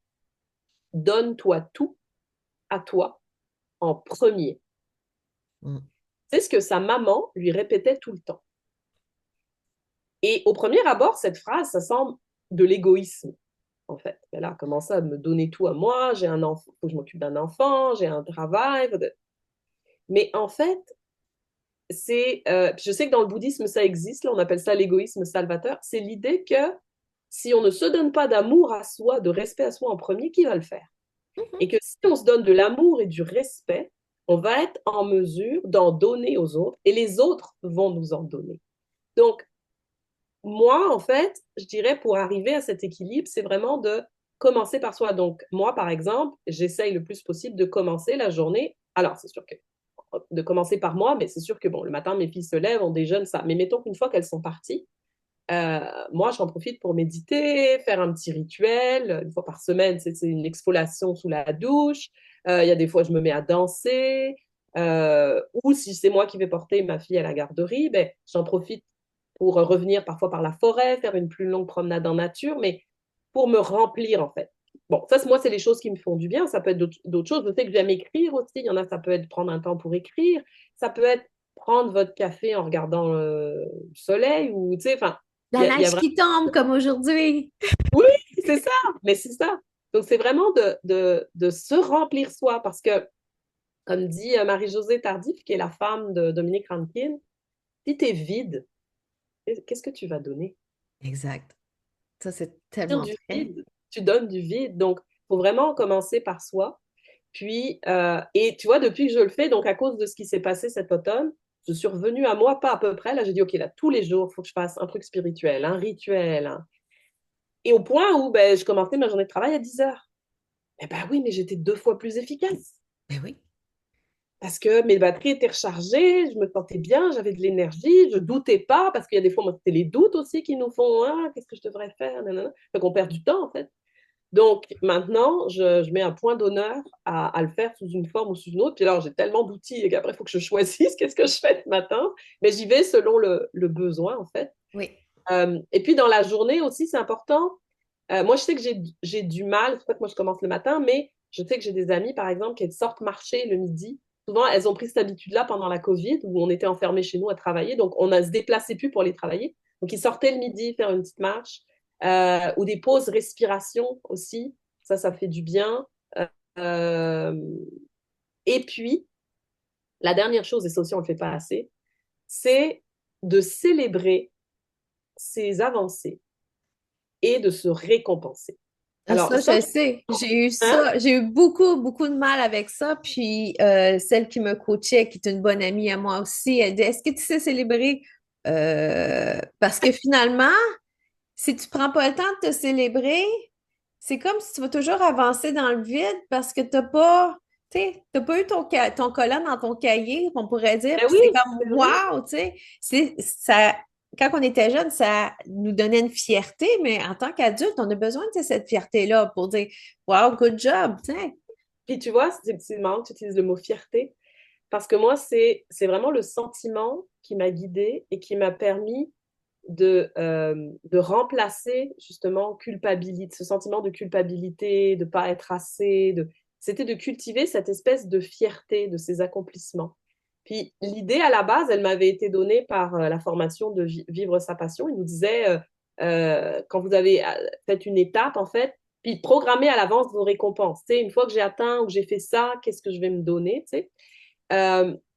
donne-toi tout à toi en premier. Mm. C'est ce que sa maman lui répétait tout le temps. Et au premier abord, cette phrase, ça semble de l'égoïsme, en fait. Elle a commencé à me donner tout à moi, j'ai un enfant, faut que je m'occupe d'un enfant, j'ai un travail. Mais en fait, je sais que dans le bouddhisme, ça existe, là, on appelle ça l'égoïsme salvateur. C'est l'idée que si on ne se donne pas d'amour à soi, de respect à soi en premier, qui va le faire? Mhm. Et que si on se donne de l'amour et du respect, on va être en mesure d'en donner aux autres et les autres vont nous en donner. Donc, moi, en fait, je dirais pour arriver à cet équilibre, c'est vraiment de commencer par soi. Donc, moi, par exemple, j'essaye le plus possible de commencer la journée. Alors, c'est sûr que de commencer par moi, mais c'est sûr que bon, le matin, mes filles se lèvent, on déjeune, ça. Mais mettons qu'une fois qu'elles sont parties, euh, moi, j'en profite pour méditer, faire un petit rituel. Une fois par semaine, c'est une exfoliation sous la douche. Il y a des fois, je me mets à danser. Ou si c'est moi qui vais porter ma fille à la garderie, ben, j'en profite pour revenir parfois par la forêt, faire une plus longue promenade en nature, mais pour me remplir en fait. Bon, ça, moi, c'est les choses qui me font du bien. Ça peut être d'autres choses. Je sais que j'aime écrire aussi. Il y en a, ça peut être prendre un temps pour écrire. Ça peut être prendre votre café en regardant le soleil ou, tu sais, enfin, La il y a neige vraiment... qui tombe comme aujourd'hui. Oui, c'est ça, mais c'est ça. Donc, c'est vraiment de se remplir soi parce que, comme dit Marie-Josée Tardif, qui est la femme de Dominique Rankine, si tu es vide, qu'est-ce que tu vas donner? Exact. Ça, c'est Dire tellement du vrai. vide, tu donnes du vide. Donc, il faut vraiment commencer par soi. Puis, et tu vois, depuis que je le fais, donc à cause de ce qui s'est passé cet automne, je suis revenue à moi, pas à peu près. Là, j'ai dit, OK, là, tous les jours, il faut que je fasse un truc spirituel, un rituel. Et au point où ben, je commençais ma journée de travail à 10 heures. Eh ben oui, mais j'étais 2 fois plus efficace. Ben oui. Parce que mes batteries étaient rechargées, je me sentais bien, j'avais de l'énergie, je doutais pas, parce qu'il y a des fois, moi, c'était les doutes aussi qui nous font, ah, qu'est-ce que je devrais faire, nanana. Fait qu'on perd du temps, en fait. Donc maintenant, je mets un point d'honneur à le faire sous une forme ou sous une autre. Puis alors, j'ai tellement d'outils qu'après, il faut que je choisisse qu'est-ce que je fais ce matin. Mais j'y vais selon le besoin, en fait. Oui. Et puis dans la journée aussi, c'est important. Moi, je sais que j'ai du mal, c'est pour ça que moi, je commence le matin, mais je sais que j'ai des amis, par exemple, qui sortent marcher le midi. Souvent, elles ont pris cette habitude-là pendant la COVID, où on était enfermés chez nous à travailler. Donc, on ne se déplaçait plus pour aller travailler. Donc, ils sortaient le midi faire une petite marche, ou des pauses respiration aussi. Ça fait du bien. Euh, et puis, la dernière chose, et ça aussi, on ne le fait pas assez, c'est de célébrer ses avancées et de se récompenser. Alors, Ça, ça, je sais. J'ai eu hein? ça. J'ai eu beaucoup, beaucoup de mal avec ça. Puis, celle qui me coachait, qui est une bonne amie à moi aussi, elle dit, est-ce que tu sais célébrer? Parce que finalement, si tu prends pas le temps de te célébrer, c'est comme si tu vas toujours avancer dans le vide parce que tu sais, t'as pas eu ton collant dans ton cahier, on pourrait dire, Ben puis oui, c'est comme c'est vrai. wow, tu sais, ça, quand on était jeune, ça nous donnait une fierté, mais en tant qu'adulte, on a besoin de cette fierté-là pour dire wow, good job, tu sais. Puis tu vois, c'est marrant que tu utilises le mot fierté, parce que moi, c'est vraiment le sentiment qui m'a guidée et qui m'a permis de remplacer justement culpabilité, ce sentiment de culpabilité, de pas être assez, c'était de cultiver cette espèce de fierté de ses accomplissements. Puis l'idée à la base, elle m'avait été donnée par la formation de Vivre sa passion. Il nous disait, quand vous avez fait une étape, en fait, puis programmer à l'avance vos récompenses. Tu sais, une fois que j'ai atteint ou que j'ai fait ça, qu'est-ce que je vais me donner, tu sais.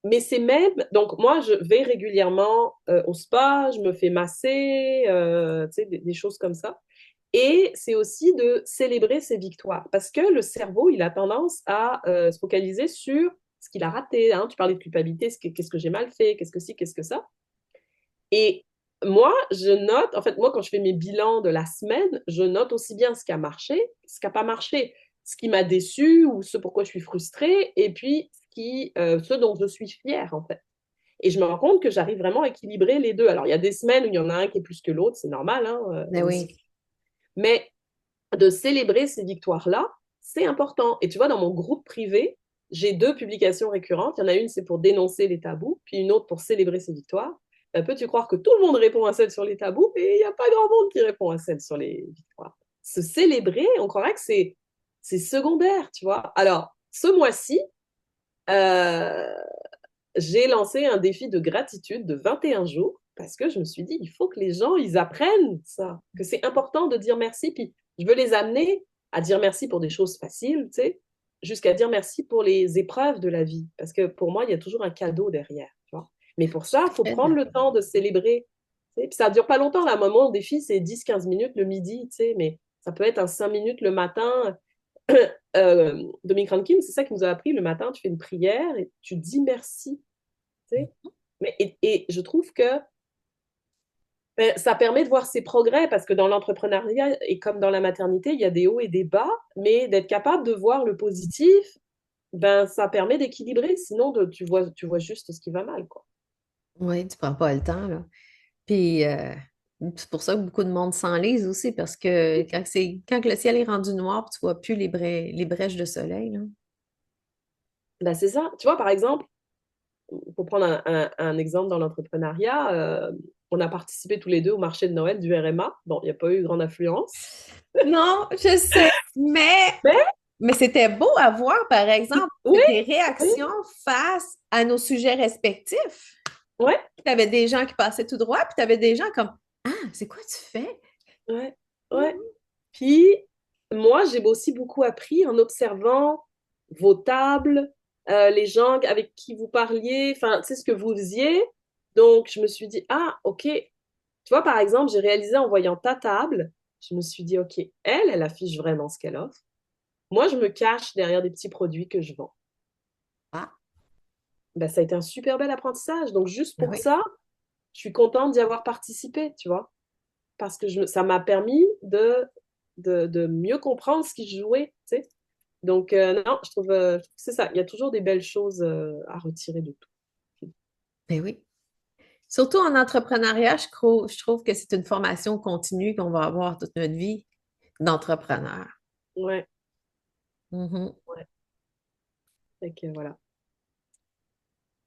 Mais c'est même, donc moi, je vais régulièrement au spa, je me fais masser, tu sais, des choses comme ça. Et c'est aussi de célébrer ses victoires, parce que le cerveau, il a tendance à se focaliser sur ce qu'il a raté. Hein. Tu parlais de culpabilité, qu'est-ce que j'ai mal fait, qu'est-ce que ci, qu'est-ce que ça. Et moi, je note, en fait, moi, quand je fais mes bilans de la semaine, je note aussi bien ce qui a marché, ce qui n'a pas marché, ce qui m'a déçu ou ce pourquoi je suis frustrée, et puis ce dont je suis fière, en fait. Et je me rends compte que j'arrive vraiment à équilibrer les deux. Alors, il y a des semaines où il y en a un qui est plus que l'autre, c'est normal, hein, Ben oui. mais de célébrer ces victoires-là, c'est important. Et tu vois, dans mon groupe privé, j'ai 2 publications récurrentes. Il y en a une, c'est pour dénoncer les tabous, puis une autre pour célébrer ses victoires. Peux-tu croire que tout le monde répond à celle sur les tabous, et il n'y a pas grand monde qui répond à celle sur les victoires. Se célébrer, on croirait que c'est secondaire, tu vois. Alors, ce mois-ci, euh, j'ai lancé un défi de gratitude de 21 jours parce que je me suis dit, il faut que les gens, ils apprennent ça, que c'est important de dire merci. Puis je veux les amener à dire merci pour des choses faciles, tu sais, jusqu'à dire merci pour les épreuves de la vie. Parce que pour moi, il y a toujours un cadeau derrière, tu vois. Mais pour ça, il faut Très prendre le d'accord. temps de célébrer. Tu sais. Puis ça ne dure pas longtemps, là. À un moment, le défi, c'est 10-15 minutes le midi, tu sais, mais ça peut être un 5 minutes le matin. Dominique Rankin, c'est ça qui nous a appris. Le matin, tu fais une prière et tu dis merci. Tu sais. Et je trouve que ben, ça permet de voir ses progrès parce que dans l'entrepreneuriat et comme dans la maternité, il y a des hauts et des bas, mais d'être capable de voir le positif, ben, ça permet d'équilibrer. Sinon, tu vois juste ce qui va mal, quoi. Oui, tu prends pas le temps, là. Puis, c'est pour ça que beaucoup de monde s'enlise aussi, parce que quand le ciel est rendu noir, tu vois plus les brèches de soleil, là. Ben, c'est ça. Tu vois, par exemple, pour prendre un exemple dans l'entrepreneuriat, on a participé tous les deux au marché de Noël du RMA. Bon, il n'y a pas eu grande affluence. Non, je sais, Mais mais c'était beau à voir, par exemple, oui, tes oui, réactions face à nos sujets respectifs. ouais, Tu avais des gens qui passaient tout droit, puis tu avais des gens comme Ah, c'est quoi tu fais? ouais, ouais. Puis, moi, j'ai aussi beaucoup appris en observant vos tables, les gens avec qui vous parliez, enfin, tu sais, ce que vous faisiez. Donc, je me suis dit, ah, OK. Tu vois, par exemple, j'ai réalisé en voyant ta table, je me suis dit, OK, elle affiche vraiment ce qu'elle offre. Moi, je me cache derrière des petits produits que je vends. Ah, Ben, ça a été un super bel apprentissage. Donc, juste ben pour oui, ça, je suis contente d'y avoir participé, tu vois, parce que ça m'a permis de mieux comprendre ce qui se jouait, tu sais. Donc, non, je trouve que c'est ça. Il y a toujours des belles choses à retirer de tout. ben oui. Surtout en entrepreneuriat, je trouve que c'est une formation continue qu'on va avoir toute notre vie d'entrepreneur. Ouais, Mhm. ouais. Fait que voilà.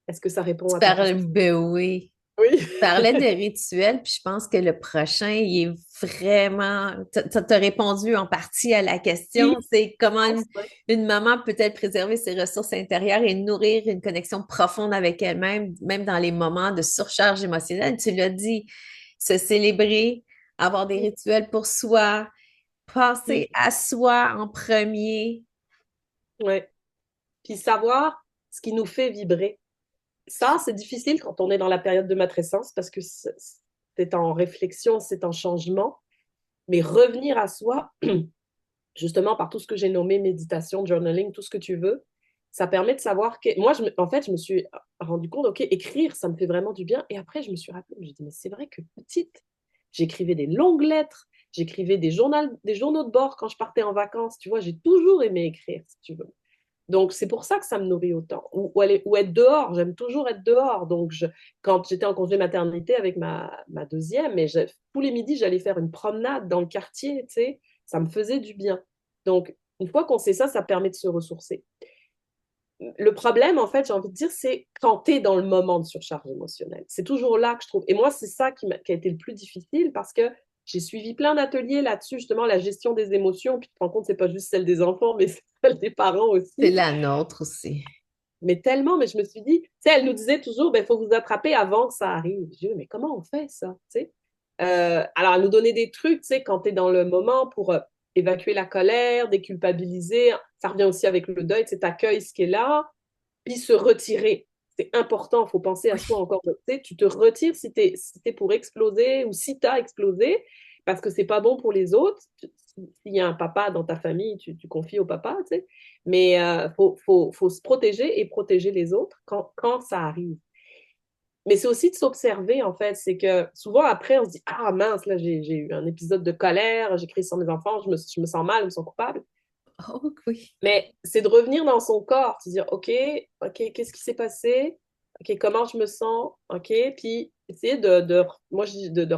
Est-ce que ça répond Tu à ta parles, question? ben oui. Oui. Tu parlais de rituels, puis je pense que le prochain, il est vraiment. Tu as répondu en partie à la question. Oui, C'est je comment pense, ouais. une maman peut-elle préserver ses ressources intérieures et nourrir une connexion profonde avec elle-même, même dans les moments de surcharge émotionnelle. Tu l'as dit, se célébrer, avoir des rituels pour soi, Mm. penser à soi en premier. Ouais. Puis savoir ce qui nous fait vibrer. Ça, c'est difficile quand on est dans la période de matrescence parce que c'est en réflexion, c'est en changement. Mais revenir à soi, justement par tout ce que j'ai nommé, méditation, journaling, tout ce que tu veux, ça permet de savoir que moi, en fait, je me suis rendu compte, OK, écrire, ça me fait vraiment du bien. Et après, je me suis rappelé, je me suis dit, mais c'est vrai que petite, j'écrivais des longues lettres, j'écrivais des journaux de bord quand je partais en vacances. Tu vois, j'ai toujours aimé écrire, si tu veux. Donc, c'est pour ça que ça me nourrit autant. Ou être dehors, j'aime toujours être dehors. Donc, quand j'étais en congé maternité avec ma deuxième, tous les midis, j'allais faire une promenade dans le quartier, tu sais, ça me faisait du bien. Donc, une fois qu'on sait ça, ça permet de se ressourcer. Le problème, en fait, j'ai envie de dire, c'est quand tu es dans le moment de surcharge émotionnelle. C'est toujours là que je trouve. Et moi, c'est ça qui a été le plus difficile parce que j'ai suivi plein d'ateliers là-dessus, justement, la gestion des émotions. Puis tu te rends compte, c'est pas juste celle des enfants, mais c'est celle des parents C'est aussi. la nôtre aussi. Mais tellement, mais je me suis dit, tu sais, elle nous disait toujours, ben, il faut vous attraper avant que ça arrive. Je dis, mais comment on fait ça, tu sais? Alors, elle nous donnait des trucs, tu sais, quand tu es dans le moment pour évacuer la colère, déculpabiliser. Ça revient aussi avec le deuil, tu accueilles ce qui est là, puis se retirer. C'est important, il faut penser à soi encore. Tu sais, tu te retires si t'es pour exploser ou si tu as explosé, parce que c'est pas bon pour les autres. S'il y a un papa dans ta famille, tu confies au papa, tu sais. Mais faut se protéger et protéger les autres quand ça arrive. Mais c'est aussi de s'observer, en fait. C'est que souvent, après, on se dit, ah mince, là, j'ai eu un épisode de colère, j'ai crié sur mes enfants, je me sens mal, je me sens coupable. Oh oui. Mais c'est de revenir dans son corps, de se dire, OK, qu'est-ce qui s'est passé? OK, comment je me sens? OK, puis essayer moi, je dis de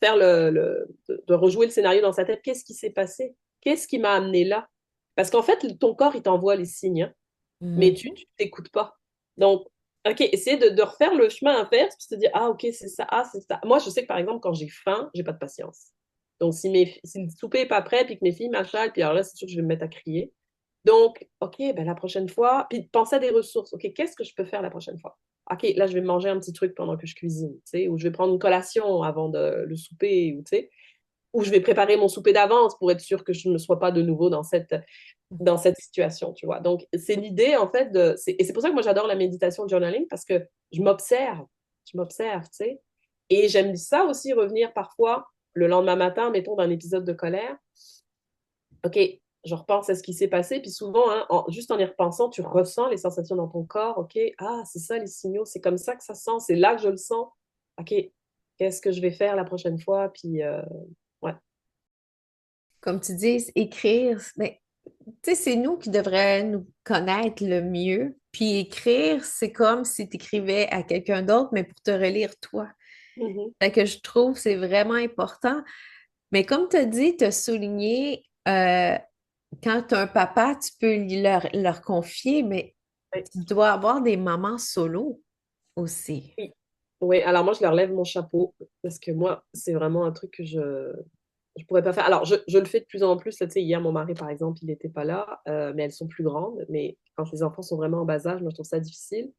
faire de rejouer le scénario dans sa tête. Qu'est-ce qui s'est passé? Qu'est-ce qui m'a amené là? Parce qu'en fait, ton corps, il t'envoie les signes, hein, mais tu Mhm. ne t'écoutes pas. Donc, OK, essayer de refaire le chemin inverse, puis se dire, ah, OK, c'est ça, ah, c'est ça. Moi, je sais que par exemple, quand j'ai faim, j'ai pas de patience. Donc, si le souper n'est pas prêt, puis que mes filles m'achalent, puis alors là, c'est sûr que je vais me mettre à crier. Donc, OK, ben la prochaine fois, puis penser à des ressources. OK, qu'est-ce que je peux faire la prochaine fois? OK, là, je vais manger un petit truc pendant que je cuisine, tu sais, ou je vais prendre une collation avant le souper, ou tu sais, ou je vais préparer mon souper d'avance pour être sûr que je ne sois pas de nouveau dans cette situation, tu vois. Donc, c'est l'idée, en fait, et c'est pour ça que moi, j'adore la méditation journaling, parce que je m'observe, tu sais. Et j'aime ça aussi, revenir parfois le lendemain matin, mettons, d'un épisode de colère. OK, je repense à ce qui s'est passé, puis souvent, hein, juste en y repensant, tu ressens les sensations dans ton corps. OK, ah, c'est ça les signaux, c'est comme ça que ça sent, c'est là que je le sens. OK, qu'est-ce que je vais faire la prochaine fois? Puis, ouais. Comme tu dis, écrire, ben, tu sais, c'est nous qui devrions nous connaître le mieux. Puis écrire, c'est comme si tu écrivais à quelqu'un d'autre, mais pour te relire toi. Mhm. Fait que je trouve que c'est vraiment important. Mais comme tu as dit, tu as souligné, quand tu as un papa, tu peux leur confier, mais Ouais. tu dois avoir des mamans solo aussi. Oui. Oui, alors moi, je leur lève mon chapeau parce que moi, c'est vraiment un truc que je pourrais pas faire. Alors, je le fais de plus en plus. Là, tu sais, hier, mon mari, par exemple, il n'était pas là, mais elles sont plus grandes. Mais quand les enfants sont vraiment en bas âge, moi, je trouve ça difficile.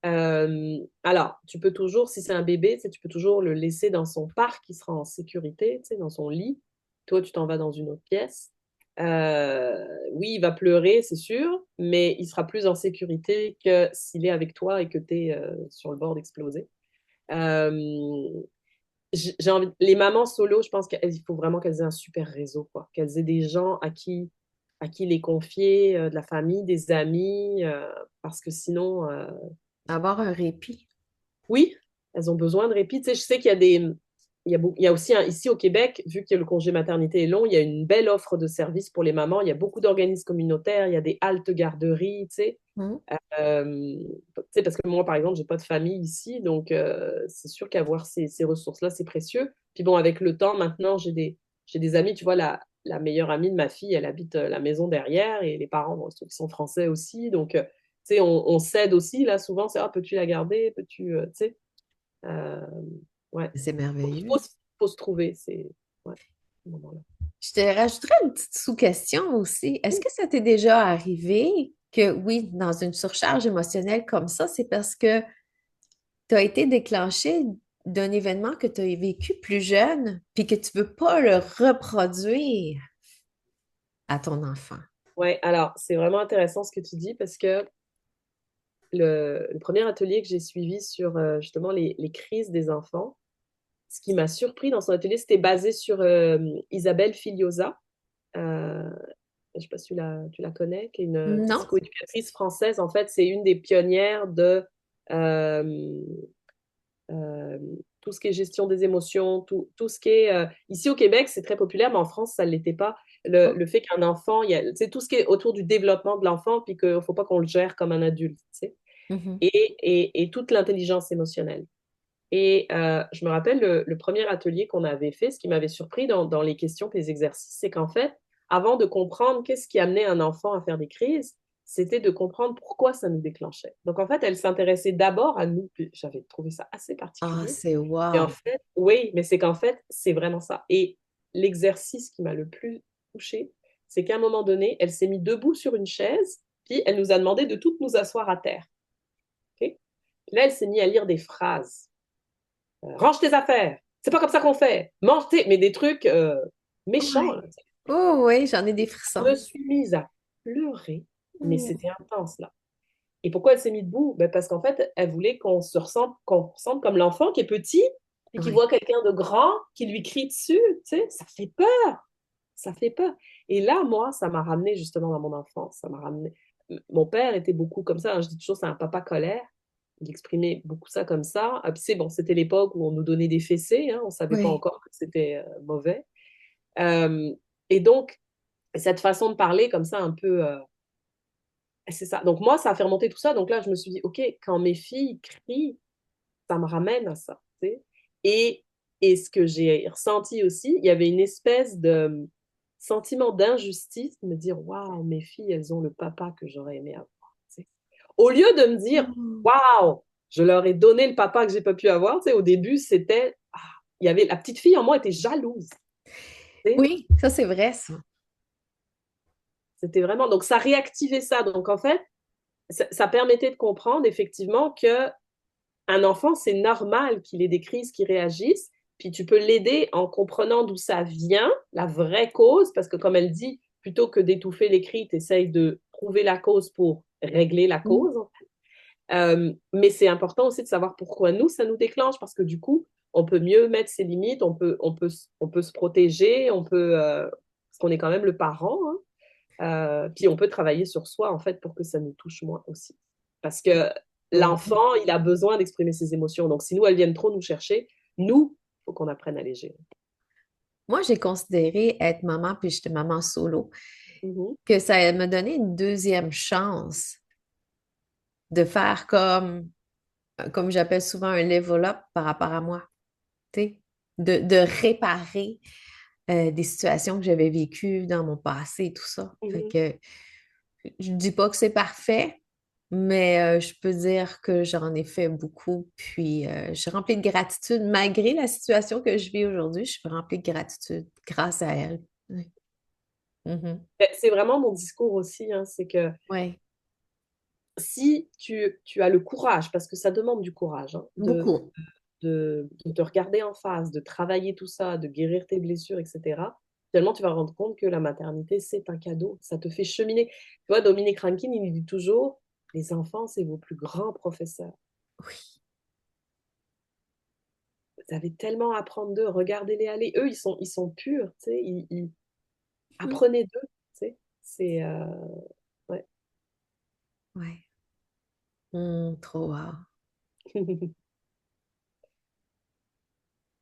Alors, tu peux toujours, si c'est un bébé, tu sais, tu peux toujours le laisser dans son parc, il sera en sécurité, tu sais, dans son lit. Toi, tu t'en vas dans une autre pièce. Oui, il va pleurer, c'est sûr, mais il sera plus en sécurité que s'il est avec toi et que tu es sur le bord d'exploser. Euh, les mamans solo, je pense qu'il faut vraiment qu'elles aient un super réseau, quoi. Qu'elles aient des gens à qui les confier, de la famille, des amis, parce que sinon, Avoir un répit. oui, elles ont besoin de répit. Tu sais, je sais qu'il y a il y a aussi ici au Québec, vu que le congé maternité est long, il y a une belle offre de services pour les mamans. Il y a beaucoup d'organismes communautaires, il y a des haltes garderies, tu sais. Hmm. Tu sais, parce que moi, par exemple, j'ai pas de famille ici, donc c'est sûr qu'avoir ces ressources-là, c'est précieux. Puis bon, avec le temps, maintenant, j'ai des amis, tu vois, la meilleure amie de ma fille, elle habite la maison derrière, et les parents, bon, ils sont français aussi, donc tu sais, on s'aide aussi, là, souvent, c'est, ah, peux-tu la garder, peux-tu, tu sais, euh, ouais. C'est Il faut, merveilleux. faut se trouver, c'est, ouais, ce moment-là. Je te rajouterais une petite sous-question aussi. Est-ce que ça t'est déjà arrivé que, oui, dans une surcharge émotionnelle comme ça, c'est parce que tu as été déclenché d'un événement que tu as vécu plus jeune, puis que tu veux pas le reproduire à ton enfant? Ouais, alors, c'est vraiment intéressant ce que tu dis, parce que le premier atelier que j'ai suivi sur justement les crises des enfants, ce qui m'a surpris dans son atelier, c'était basé sur Isabelle Filiosa. Je ne sais pas si tu la connais, qui est une Non? psychoéducatrice française. En fait, c'est une des pionnières de euh, euh, tout ce qui est gestion des émotions, tout ce qui est... ici au Québec, c'est très populaire, mais en France, ça ne l'était pas. Oh. Le fait qu'un enfant, il y a, tu sais, tout ce qui est autour du développement de l'enfant, puis qu'il ne faut pas qu'on le gère comme un adulte, tu sais. Mhm. Et toute l'intelligence émotionnelle. Et je me rappelle le premier atelier qu'on avait fait, ce qui m'avait surpris dans les questions et les exercices, c'est qu'en fait, avant de comprendre qu'est-ce qui amenait un enfant à faire des crises, c'était de comprendre pourquoi ça nous déclenchait. Donc en fait, elle s'intéressait d'abord à nous, puis j'avais trouvé ça assez Ah, particulier. c'est Et en wow. fait, oui, mais c'est qu'en fait, c'est vraiment ça. Et l'exercice qui m'a le plus touché, c'est qu'à un moment donné, elle s'est mise debout sur une chaise, puis elle nous a demandé de toutes nous asseoir à terre. Okay. Là, elle s'est mise à lire des phrases. Range tes affaires. C'est pas comme ça qu'on fait. Mange tes... Mais des trucs méchants. Là. Ouais. Oh oui, j'en ai des Je me frissons. suis mise à pleurer, mais Mm. c'était intense là. Et pourquoi elle s'est mise debout? Ben, parce qu'en fait, elle voulait qu'on ressemble comme l'enfant qui est petit et qui Oui. voit quelqu'un de grand qui lui crie dessus. Tu sais, ça fait peur. Ça fait peur. Et là, moi, ça m'a ramené justement dans mon enfance. Ça m'a ramené. Mon père était beaucoup comme ça. Hein. Je dis toujours, c'est un papa colère. Il exprimait beaucoup ça comme ça. Ah, puis c'est bon, c'était l'époque où on nous donnait des fessées. Hein. On ne savait pas Oui. encore que c'était mauvais. Euh, et donc, cette façon de parler comme ça, un peu. C'est ça. Donc, moi, ça a fait remonter tout ça. Donc là, je me suis dit, OK, quand mes filles crient, ça me ramène à ça. Tu sais. Et, et ce que j'ai ressenti aussi, il y avait une espèce de sentiment d'injustice, de me dire, waouh, mes filles, elles ont le papa que j'aurais aimé avoir. Tu sais. Au lieu de me dire, Mm. waouh, je leur ai donné le papa que j'ai pas pu avoir. Tu sais, au début, c'était, ah, il y avait la petite fille en moi était jalouse. Tu sais. Oui, ça c'est vrai, ça. C'était vraiment, donc ça réactivait ça. Donc en fait, ça permettait de comprendre effectivement que un enfant, c'est normal qu'il ait des crises qui réagissent, puis tu peux l'aider en comprenant d'où ça vient, la vraie cause, parce que comme elle dit, plutôt que d'étouffer les cris, tu essayes de trouver la cause pour régler la Mm. cause. Mais c'est important aussi de savoir pourquoi nous, ça nous déclenche, parce que du coup, on peut mieux mettre ses limites, on peut se protéger, parce qu'on est quand même le parent. Hein. Puis on peut travailler sur soi, en fait, pour que ça nous touche moins aussi. Parce que Mhm. l'enfant, il a besoin d'exprimer ses émotions. Donc, si nous, elles viennent trop nous chercher, nous, il faut qu'on apprenne à les gérer. Moi, j'ai considéré être maman, puis j'étais maman solo, Mhm. que ça me donnait une deuxième chance de faire comme j'appelle souvent un level up par rapport à moi, tu sais, de réparer des situations que j'avais vécues dans mon passé et tout ça. Fait Mhm. que je dis pas que c'est parfait, mais je peux dire que j'en ai fait beaucoup. Puis je suis remplie de gratitude. Malgré la situation que je vis aujourd'hui, je suis remplie de gratitude grâce à elle. Oui. Mhm. C'est vraiment mon discours aussi, hein, c'est que Ouais, si tu as le courage, parce que ça demande du courage, hein, beaucoup. de te regarder en face, de travailler tout ça, de guérir tes blessures, etc., finalement, tu vas rendre compte que la maternité, c'est un cadeau. Ça te fait cheminer. Tu vois, Dominique Rankin, il dit toujours, les enfants, c'est vos plus grands professeurs. Oui. Vous avez tellement à apprendre d'eux. Regardez-les aller. Eux, ils sont purs. Tu sais, Mhm. apprenez d'eux. Tu sais. C'est... ouais. Ouais. Trop wow.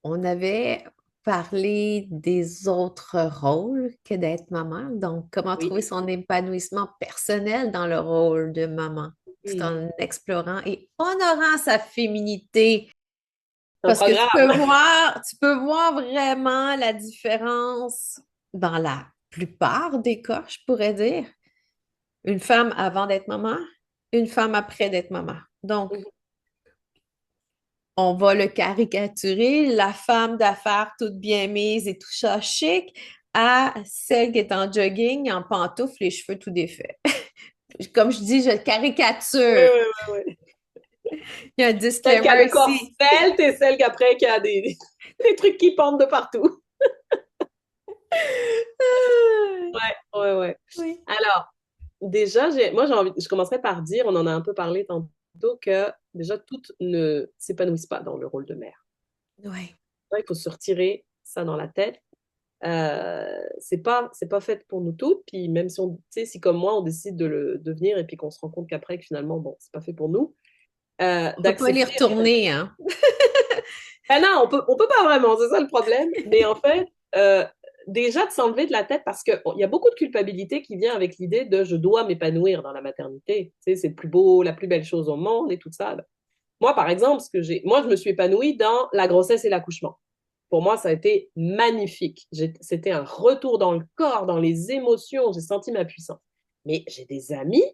On avait parlé des autres rôles que d'être maman. Donc, comment Oui, trouver son épanouissement personnel dans le rôle de maman, tout oui. en explorant et honorant sa féminité. C'est un Parce que programme. tu peux voir vraiment la différence dans la plupart des cas, je pourrais dire. Une femme avant d'être maman, une femme après d'être maman. Donc, on va le caricaturer, la femme d'affaires toute bien mise et tout ça chic, à celle qui est en jogging, en pantoufles, les cheveux tout défaits. Comme je dis, je Oui, caricature. oui, oui, oui. Il y a un Celle qui a disclaimer le corps ici. svelte et celle qui après qui a des trucs qui pendent de partout. Ouais, ouais, ouais. Oui. Alors, déjà, moi, je commencerai par dire, on en a un peu parlé tantôt, que déjà, toutes ne s'épanouissent pas dans le rôle de mère. Oui. Il faut se retirer ça dans la tête. C'est pas fait pour nous toutes. Puis même si tu sais, si comme moi, on décide de le devenir et puis qu'on se rend compte qu'après, que finalement, bon, c'est pas fait pour nous, On peut pas les d'accepter. retourner, hein? Ah non, on peut pas vraiment, c'est ça le problème. Mais en fait, déjà de s'enlever de la tête parce qu'il y a beaucoup de culpabilité qui vient avec l'idée de je dois m'épanouir dans la maternité. Tu sais, c'est le plus beau, la plus belle chose au monde et tout ça. Moi, par exemple, moi, je me suis épanouie dans la grossesse et l'accouchement. Pour moi, ça a été magnifique. C'était un retour dans le corps, dans les émotions. J'ai senti ma puissance. Mais j'ai des amis,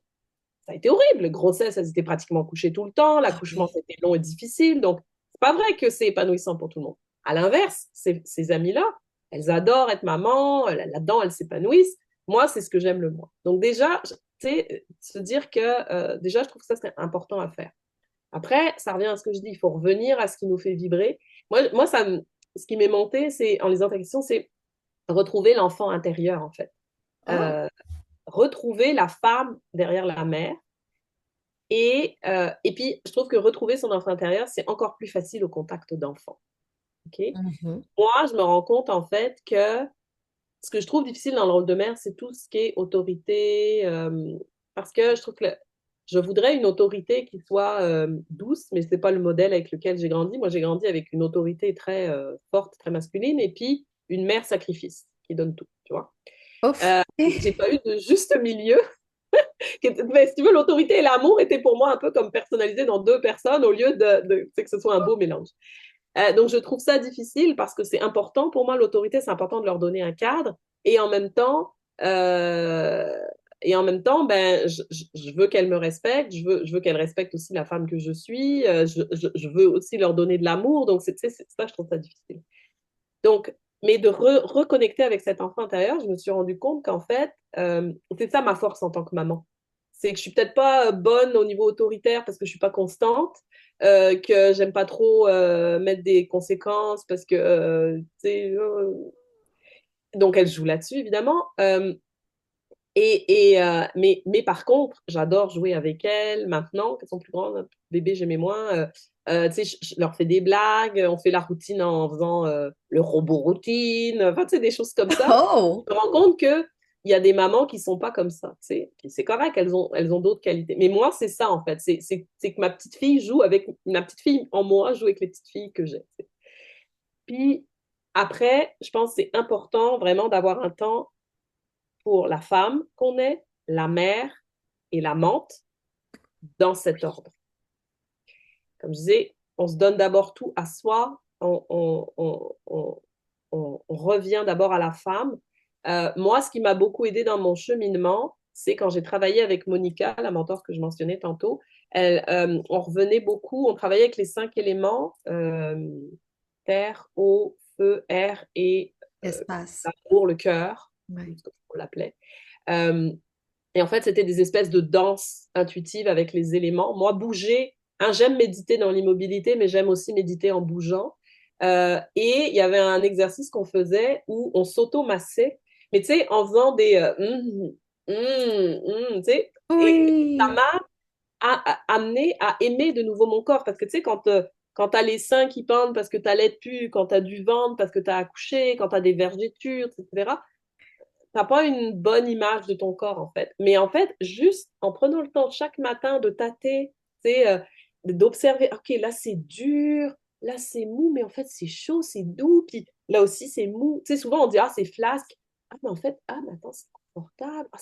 ça a été horrible. Grossesse, elles étaient pratiquement couchées tout le temps. Ah L'accouchement, oui. c'était long et difficile. Donc, c'est pas vrai que c'est épanouissant pour tout le monde. À l'inverse, ces amies-là, elles adorent être maman. Là-dedans, elles s'épanouissent. Moi, c'est ce que j'aime le moins. Donc, déjà, tu sais, se dire que, déjà, je trouve que ça, c'est important à faire. Après, ça revient à ce que je dis. Il faut revenir à ce qui nous fait vibrer. Moi ce qui m'est monté, c'est, en lisant ta question, c'est retrouver l'enfant intérieur, en fait. Oh. Euh, retrouver la femme derrière la mère et puis, je trouve que retrouver son enfant intérieur, c'est encore plus facile au contact d'enfants. OK? Mhm. Moi, je me rends compte, en fait, que ce que je trouve difficile dans le rôle de mère, c'est tout ce qui est autorité, parce que je trouve que je voudrais une autorité qui soit douce, mais ce n'est pas le modèle avec lequel j'ai grandi. Moi, j'ai grandi avec une autorité très forte, très masculine, et puis une mère sacrifice qui donne tout, tu vois. Ouf. J'ai pas eu de juste milieu. Mais si tu veux, l'autorité et l'amour étaient pour moi un peu comme personnalisés dans deux personnes au lieu tu sais, que ce soit un beau mélange. Donc, je trouve ça difficile parce que c'est important pour moi, l'autorité, c'est important de leur donner un cadre et en même temps, euh, ben, je veux qu'elles me respectent, je veux qu'elles respectent aussi la femme que je suis, je veux aussi leur donner de l'amour, donc c'est ça, je trouve ça difficile. Donc, mais de reconnecter avec cet enfant intérieur, je me suis rendu compte qu'en fait, c'est ça ma force en tant que maman. C'est que je suis peut-être pas bonne au niveau autoritaire parce que je suis pas constante, que j'aime pas trop mettre des conséquences parce que, tu sais, donc elle joue là-dessus évidemment. Mais par contre, j'adore jouer avec elles maintenant qu'elles sont plus grandes. Bébé, j'aimais moins. Tu sais, je leur fais des blagues, on fait la routine en faisant le robot routine, enfin, tu sais, des choses comme ça. Oh. Je me rends compte que il y a des mamans qui sont pas comme ça, tu sais. Puis c'est correct, elles ont d'autres qualités. Mais moi, c'est ça, en fait. C'est que ma petite fille joue avec, ma petite fille en moi joue avec les petites filles que j'ai. Tu sais. Puis après, je pense que c'est important vraiment d'avoir un temps pour la femme qu'on est, la mère et l'amante dans cet ordre. Comme je disais, on se donne d'abord tout à soi, on revient d'abord à la femme. Moi, ce qui m'a beaucoup aidé dans mon cheminement, c'est quand j'ai travaillé avec Monica, la mentor que je mentionnais tantôt. On revenait beaucoup, on travaillait avec les 5 éléments, terre, eau, feu, air et Espace. l'amour, le cœur, Ouais. comme on l'appelait. Euh, et en fait, c'était des espèces de danse intuitive avec les éléments. Moi, bouger, hein, j'aime méditer dans l'immobilité, mais j'aime aussi méditer en bougeant. Et il y avait un exercice qu'on faisait où on s'auto-massait, mais tu sais, en faisant des tu sais, et ça Oui. m'a amené à aimer de nouveau mon corps. Parce que tu sais, quand tu as les seins qui pendent parce que tu as pu, quand tu as du ventre parce que tu as accouché, quand tu as des vergetures, etc., t'as pas une bonne image de ton corps, en fait. Mais en fait, juste en prenant le temps chaque matin de tâter, d'observer, OK, là, c'est dur, là, c'est mou, mais en fait, c'est chaud, c'est doux, puis là aussi, c'est mou. Tu sais, souvent, on dit, ah, c'est flasque. Ah, mais en fait, ah, mais attends, c'est confortable. Ah,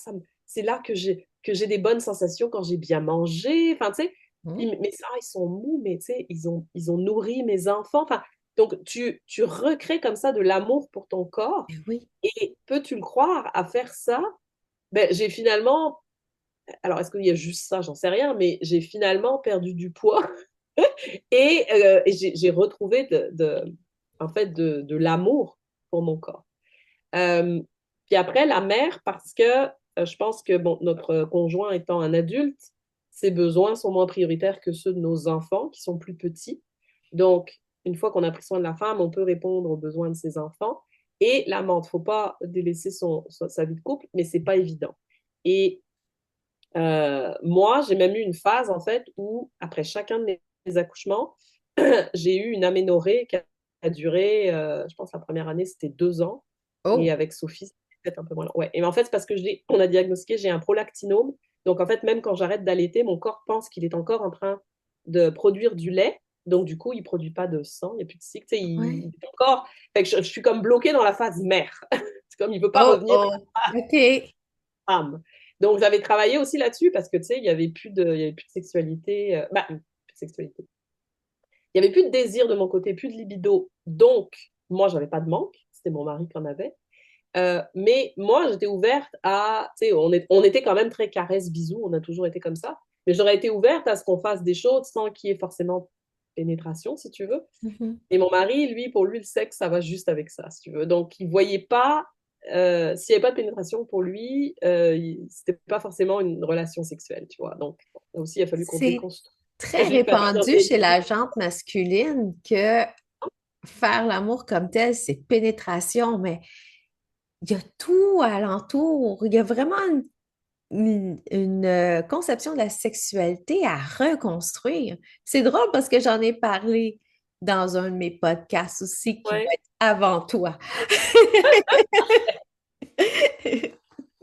c'est là que j'ai des bonnes sensations quand j'ai bien mangé. Enfin, tu sais, Hmm. puis mes seins, ils sont mous, mais tu sais, ils ont nourri mes enfants. Enfin, donc, tu recrées comme ça de l'amour pour ton corps. Eh oui. Et peux-tu le croire, à faire ça, ben, j'ai finalement, alors est-ce qu'il y a juste ça, j'en sais rien, mais j'ai finalement perdu du poids et j'ai retrouvé en fait, de l'amour pour mon corps. Euh, Puis après, la mère, parce que je pense que bon, notre conjoint étant un adulte, ses besoins sont moins prioritaires que ceux de nos enfants qui sont plus petits. Donc, une fois qu'on a pris soin de la femme, on peut répondre aux besoins de ses enfants. Et l'amante, il ne faut pas délaisser sa vie de couple, mais ce n'est pas évident. Et moi, j'ai même eu une phase, en fait, où, après chacun de mes accouchements, j'ai eu une aménorrhée qui a duré, je pense, la première année, c'était 2 ans. Et Oh, avec Sophie, c'était peut-être un peu moins long. Ouais. Et en fait, c'est parce que on a diagnostiqué, j'ai un prolactinome. Donc, en fait, même quand j'arrête d'allaiter, mon corps pense qu'il est encore en train de produire du lait. Donc, du coup, il ne produit pas de sang, il n'y a plus de cycle. Tu sais, il ouais. est encore. Fait que je suis comme bloquée dans la phase mère. C'est comme il ne veut pas Oh, revenir oh. OK. femme. Donc, j'avais travaillé aussi là-dessus parce que, tu sais, il y avait plus de sexualité. Plus de sexualité. Il n'y avait plus de désir de mon côté, plus de libido. Donc, moi, j'avais pas de manque. C'était mon mari qui en avait. Mais moi, j'étais ouverte à, tu sais, on était quand même très caresse, bisous, on a toujours été comme ça. Mais j'aurais été ouverte à ce qu'on fasse des choses sans qu'il y ait forcément pénétration, si tu veux. Mhm. Et mon mari, lui, pour lui, le sexe, ça va juste avec ça, si tu veux. Donc, il voyait pas, s'il n'y avait pas de pénétration pour lui, c'était pas forcément une relation sexuelle, tu vois. Donc, là aussi, il a fallu qu'on C'est déconstruise. très J'ai eu pas dans répandu tes chez la jante masculine que faire l'amour comme tel, c'est pénétration, mais il y a tout alentour. Il y a vraiment une conception de la sexualité à reconstruire. C'est drôle parce que j'en ai parlé dans un de mes podcasts aussi qui va Ouais, être avant toi. ouais,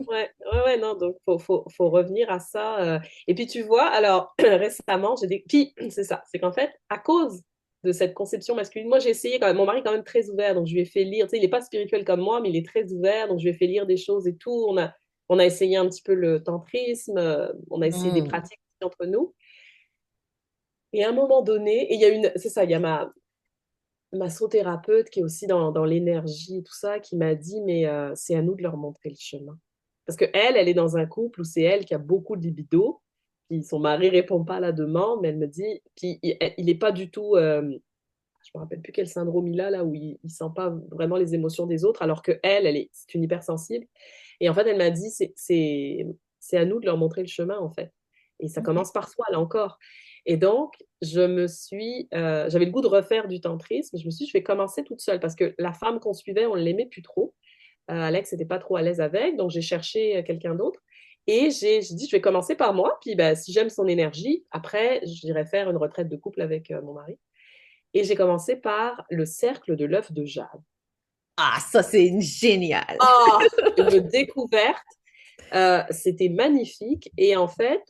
ouais, ouais, non, donc faut revenir à ça. Et puis tu vois, alors récemment, Puis c'est ça, c'est qu'en fait, à cause de cette conception masculine, moi j'ai essayé quand même, mon mari est quand même très ouvert, donc je lui ai fait lire, tu sais, il n'est pas spirituel comme moi, mais il est très ouvert, donc je lui ai fait lire des choses et tout. On a essayé un petit peu le tantrisme, on a essayé des Hmm. pratiques entre nous. Et à un moment donné, et il y a c'est ça, il y a ma soothérapeute qui est aussi dans l'énergie et tout ça, qui m'a dit, mais c'est à nous de leur montrer le chemin. Parce que elle est dans un couple où c'est elle qui a beaucoup de libido, puis son mari répond pas à la demande, mais elle me dit, puis il est pas du tout, je me rappelle plus quel syndrome il a là, où il sent pas vraiment les émotions des autres, alors que c'est une hypersensible. Et en fait, elle m'a dit, c'est à nous de leur montrer le chemin, en fait. Et ça OK. commence par soi, là encore. Et donc, j'avais le goût de refaire du tantrisme. Je me suis dit, je vais commencer toute seule parce que la femme qu'on suivait, on ne l'aimait plus trop. Alex n'était pas trop à l'aise avec, donc j'ai cherché quelqu'un d'autre. Et j'ai dit, je vais commencer par moi. Puis ben, si j'aime son énergie, après, j'irai faire une retraite de couple avec mon mari. Et j'ai commencé par le cercle de l'œuf de jade. Ah, ça, c'est génial. Ah, une découverte. C'était magnifique. Et en fait,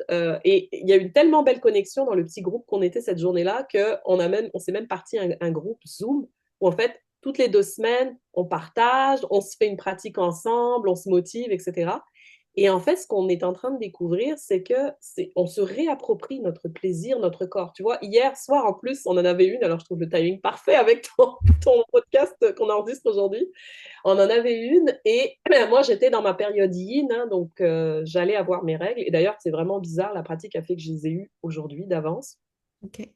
et il y a eu une tellement belle connexion dans le petit groupe qu'on était cette journée-là on s'est même parti un groupe Zoom où en fait, toutes les 2 semaines, on partage, on se fait une pratique ensemble, on se motive, etc. Et en fait, ce qu'on est en train de découvrir, on se réapproprie notre plaisir, notre corps. Tu vois, hier soir, en plus, on en avait une, alors je trouve le timing parfait avec ton podcast qu'on enregistre aujourd'hui. On en avait une et moi j'étais dans ma période yin, hein, donc j'allais avoir mes règles. Et d'ailleurs, c'est vraiment bizarre, la pratique a fait que je les ai eues aujourd'hui d'avance. OK.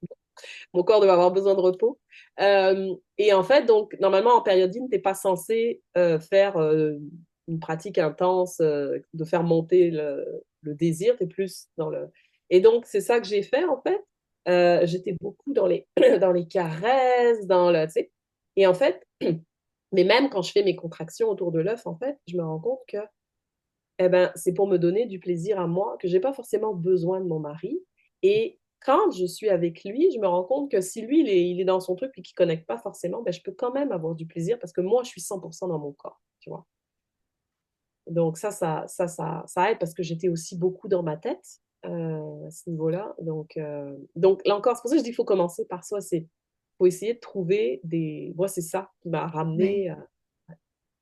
Mon corps devait avoir besoin de repos. Et en fait, donc normalement en période yin, t'es pas censé faire une pratique intense, de faire monter le désir, t'es plus dans le. Et donc c'est ça que j'ai fait en fait. J'étais beaucoup dans les dans les caresses, dans le, tu sais. Et en fait, mais même quand je fais mes contractions autour de l'œuf, en fait, je me rends compte que eh ben, c'est pour me donner du plaisir à moi, que j'ai pas forcément besoin de mon mari. Et quand je suis avec lui, je me rends compte que si lui, il est dans son truc et qu'il connecte pas forcément, ben, je peux quand même avoir du plaisir parce que moi, je suis 100% dans mon corps, tu vois. Donc ça aide parce que j'étais aussi beaucoup dans ma tête à ce niveau-là. Donc là encore, c'est pour ça que je dis qu'il faut commencer par soi. Faut essayer de trouver des. Moi, c'est ça qui m'a Ouais. ramené.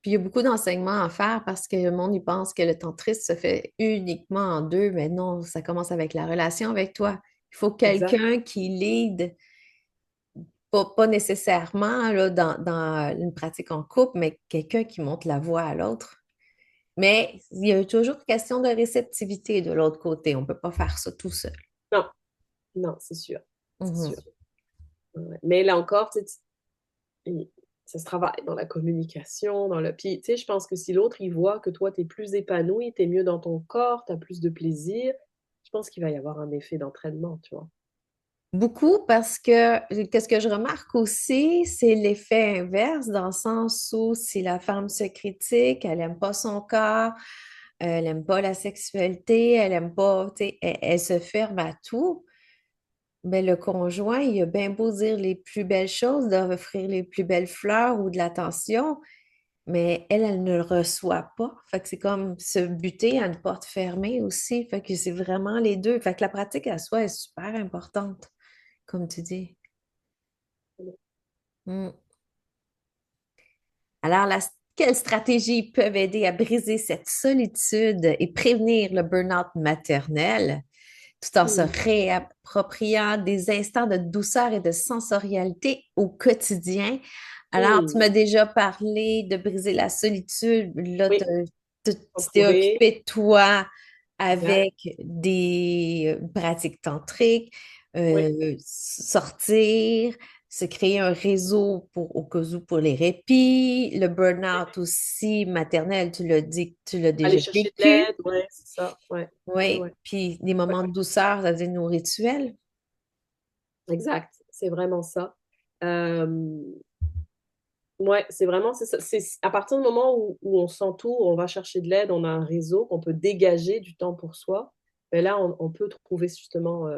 Puis il y a beaucoup d'enseignements à faire parce que le monde, il pense que le tantrisme se fait uniquement en deux, mais non, ça commence avec la relation avec toi. Il faut Exact. quelqu'un qui lead, pas nécessairement là, dans une pratique en couple, mais quelqu'un qui montre la voie à l'autre. Mais il y a toujours question de réceptivité de l'autre côté. On ne peut pas faire ça tout seul. Non, non, c'est sûr. C'est Mhm. sûr. Ouais. Mais là encore, ça se travaille dans la communication, dans le. Puis, tu sais, je pense que si l'autre, il voit que toi, tu es plus épanoui, tu es mieux dans ton corps, tu as plus de plaisir, je pense qu'il va y avoir un effet d'entraînement, tu vois. Beaucoup parce que qu'est-ce que je remarque aussi, c'est l'effet inverse dans le sens où si la femme se critique, elle n'aime pas son corps, elle n'aime pas la sexualité, elle aime pas, tu sais, elle se ferme à tout. Mais le conjoint, il a bien beau dire les plus belles choses, d'offrir les plus belles fleurs ou de l'attention, mais elle ne le reçoit pas. Fait que c'est comme se buter à une porte fermée aussi. Fait que c'est vraiment les deux. Fait que la pratique à soi est super importante, comme tu dis. Mm. Alors, quelles stratégies peuvent aider à briser cette solitude et prévenir le burn-out maternel tout en se Hmm. réappropriant des instants de douceur et de sensorialité au quotidien? Alors, tu Hmm. m'as déjà parlé de briser la solitude. Là, Oui, tu t'es entourer, occupé de toi exact. avec des pratiques tantriques, Oui, sortir, se créer un réseau pour, au cas où pour les répits, le burn-out aussi maternel, tu l'as dit, tu l'as aller déjà chercher de vécu. l'aide, ouais, c'est ça, ouais, ouais, Oui, ouais, puis des ouais. moments de douceur, ça veut dire nos rituels. Exact, c'est vraiment ça. Euh, Ouais, c'est vraiment c'est ça. C'est à partir du moment où on s'entoure, on va chercher de l'aide, on a un réseau, qu'on peut dégager du temps pour soi, ben là, on peut trouver justement,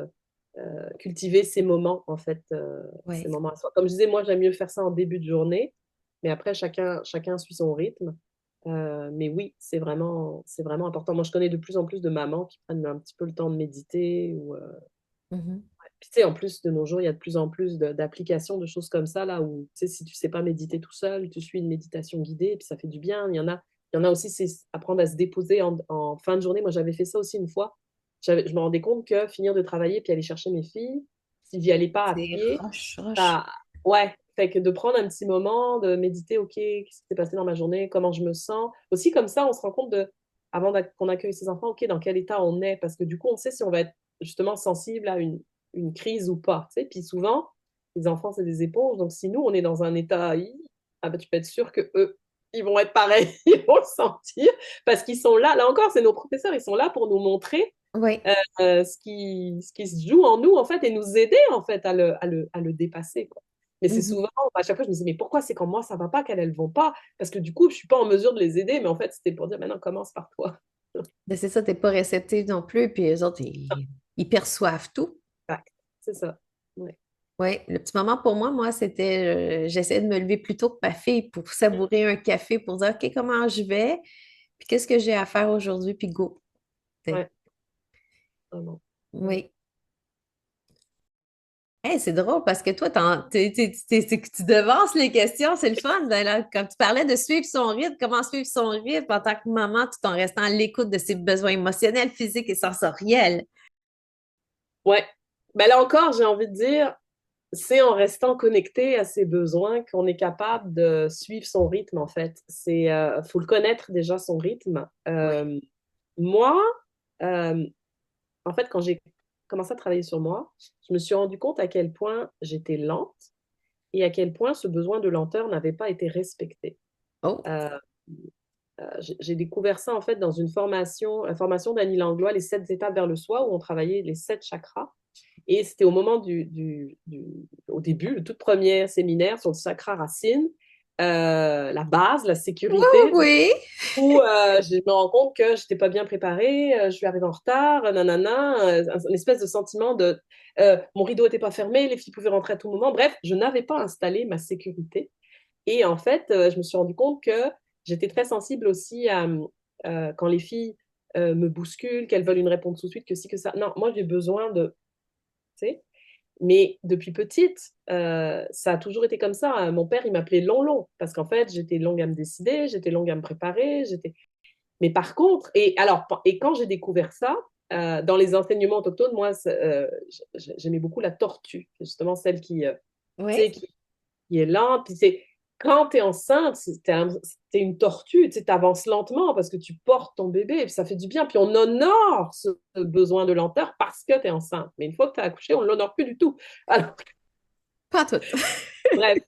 cultiver ces moments, en fait, ces Oui. moments à soi. Comme je disais, moi, j'aime mieux faire ça en début de journée, mais après, chacun suit son rythme. Mais oui, c'est vraiment important. Moi, je connais de plus en plus de mamans qui prennent un petit peu le temps de méditer Mhm. puis, tu sais, en plus, de nos jours, il y a de plus en plus d'applications, de choses comme ça, là, où, tu sais, si tu sais pas méditer tout seul, tu suis une méditation guidée, et puis ça fait du bien. Il y en a aussi, c'est apprendre à se déposer en fin de journée. Moi, j'avais fait ça aussi une fois. Je me rendais compte que finir de travailler, puis aller chercher mes filles, si j'y allais pas à C'est pied, roche, roche. ça. Ouais, fait que de prendre un petit moment, de méditer, OK, qu'est-ce qui s'est passé dans ma journée, comment je me sens. Aussi, comme ça, on se rend compte avant qu'on accueille ses enfants, OK, dans quel état on est, parce que du coup, on sait si on va être justement sensible à une crise ou pas. Tu sais. Puis souvent, les enfants, c'est des éponges. Donc, si nous, on est dans un état, ah ben, tu peux être sûr que eux, ils vont être pareils, ils vont le sentir, parce qu'ils sont là. Là encore, c'est nos professeurs, ils sont là pour nous montrer Oui. ce qui se joue en nous, en fait, et nous aider, en fait, à le dépasser, quoi. Mais c'est Mhm. souvent, à chaque fois, je me dis, mais pourquoi c'est quand moi, ça va pas, qu'elles, elles vont pas? Parce que du coup, je suis pas en mesure de les aider, mais en fait, c'était pour dire, maintenant, commence par toi. Ben, c'est ça, t'es pas réceptive non plus, puis les autres, ils perçoivent tout. Exact. C'est ça. Ouais. Oui, le petit moment pour moi, c'était, j'essayais de me lever plus tôt que ma fille pour savourer un café, pour dire, OK, comment je vais, puis qu'est-ce que j'ai à faire aujourd'hui, puis go. Ouais, vraiment. Ouais. Oui. Hey, c'est drôle parce que toi, tu devances les questions, c'est le fun. Là, quand tu parlais de suivre son rythme, comment suivre son rythme en tant que maman, tout en restant à l'écoute de ses besoins émotionnels, physiques et sensoriels. Ouais. Ben là encore, j'ai envie de dire, c'est en restant connecté à ses besoins qu'on est capable de suivre son rythme, en fait. Faut le connaître déjà, son rythme. Oui. Moi, euh, en fait, quand j'ai commencé à travailler sur moi, je me suis rendu compte à quel point j'étais lente et à quel point ce besoin de lenteur n'avait pas été respecté. Oh, Euh, j'ai découvert ça en fait dans une formation, la formation d'Annie Langlois, les 7 étapes vers le soi, où on travaillait les 7 chakras. Et c'était au moment au début, le tout premier séminaire sur le chakra racine, la base, la oui, sécurité, oui. où je me rends compte que je n'étais pas bien préparée, je suis arrivée en retard, nanana, une espèce de sentiment de mon rideau n'était pas fermé, les filles pouvaient rentrer à tout moment. Bref, je n'avais pas installé ma sécurité. Et en fait, je me suis rendu compte que j'étais très sensible aussi à quand les filles me bousculent, qu'elles veulent une réponse tout de suite, que si, que ça. Non, moi, j'ai besoin de. Tu sais. Mais depuis petite, ça a toujours été comme ça. Mon père, il m'appelait Long Long, parce qu'en fait, j'étais longue à me décider, j'étais longue à me préparer. Mais par contre, et quand j'ai découvert ça, dans les enseignements autochtones, moi, j'aimais beaucoup la tortue, justement celle tu sais, Oui. qui est lente. Puis c'est quand tu es enceinte, t'es une tortue, tu avances lentement parce que tu portes ton bébé, et puis ça fait du bien. Puis on honore ce besoin de lenteur parce que tu es enceinte. Mais une fois que tu as accouché, on ne l'honore plus du tout. Alors, Pas tout. bref.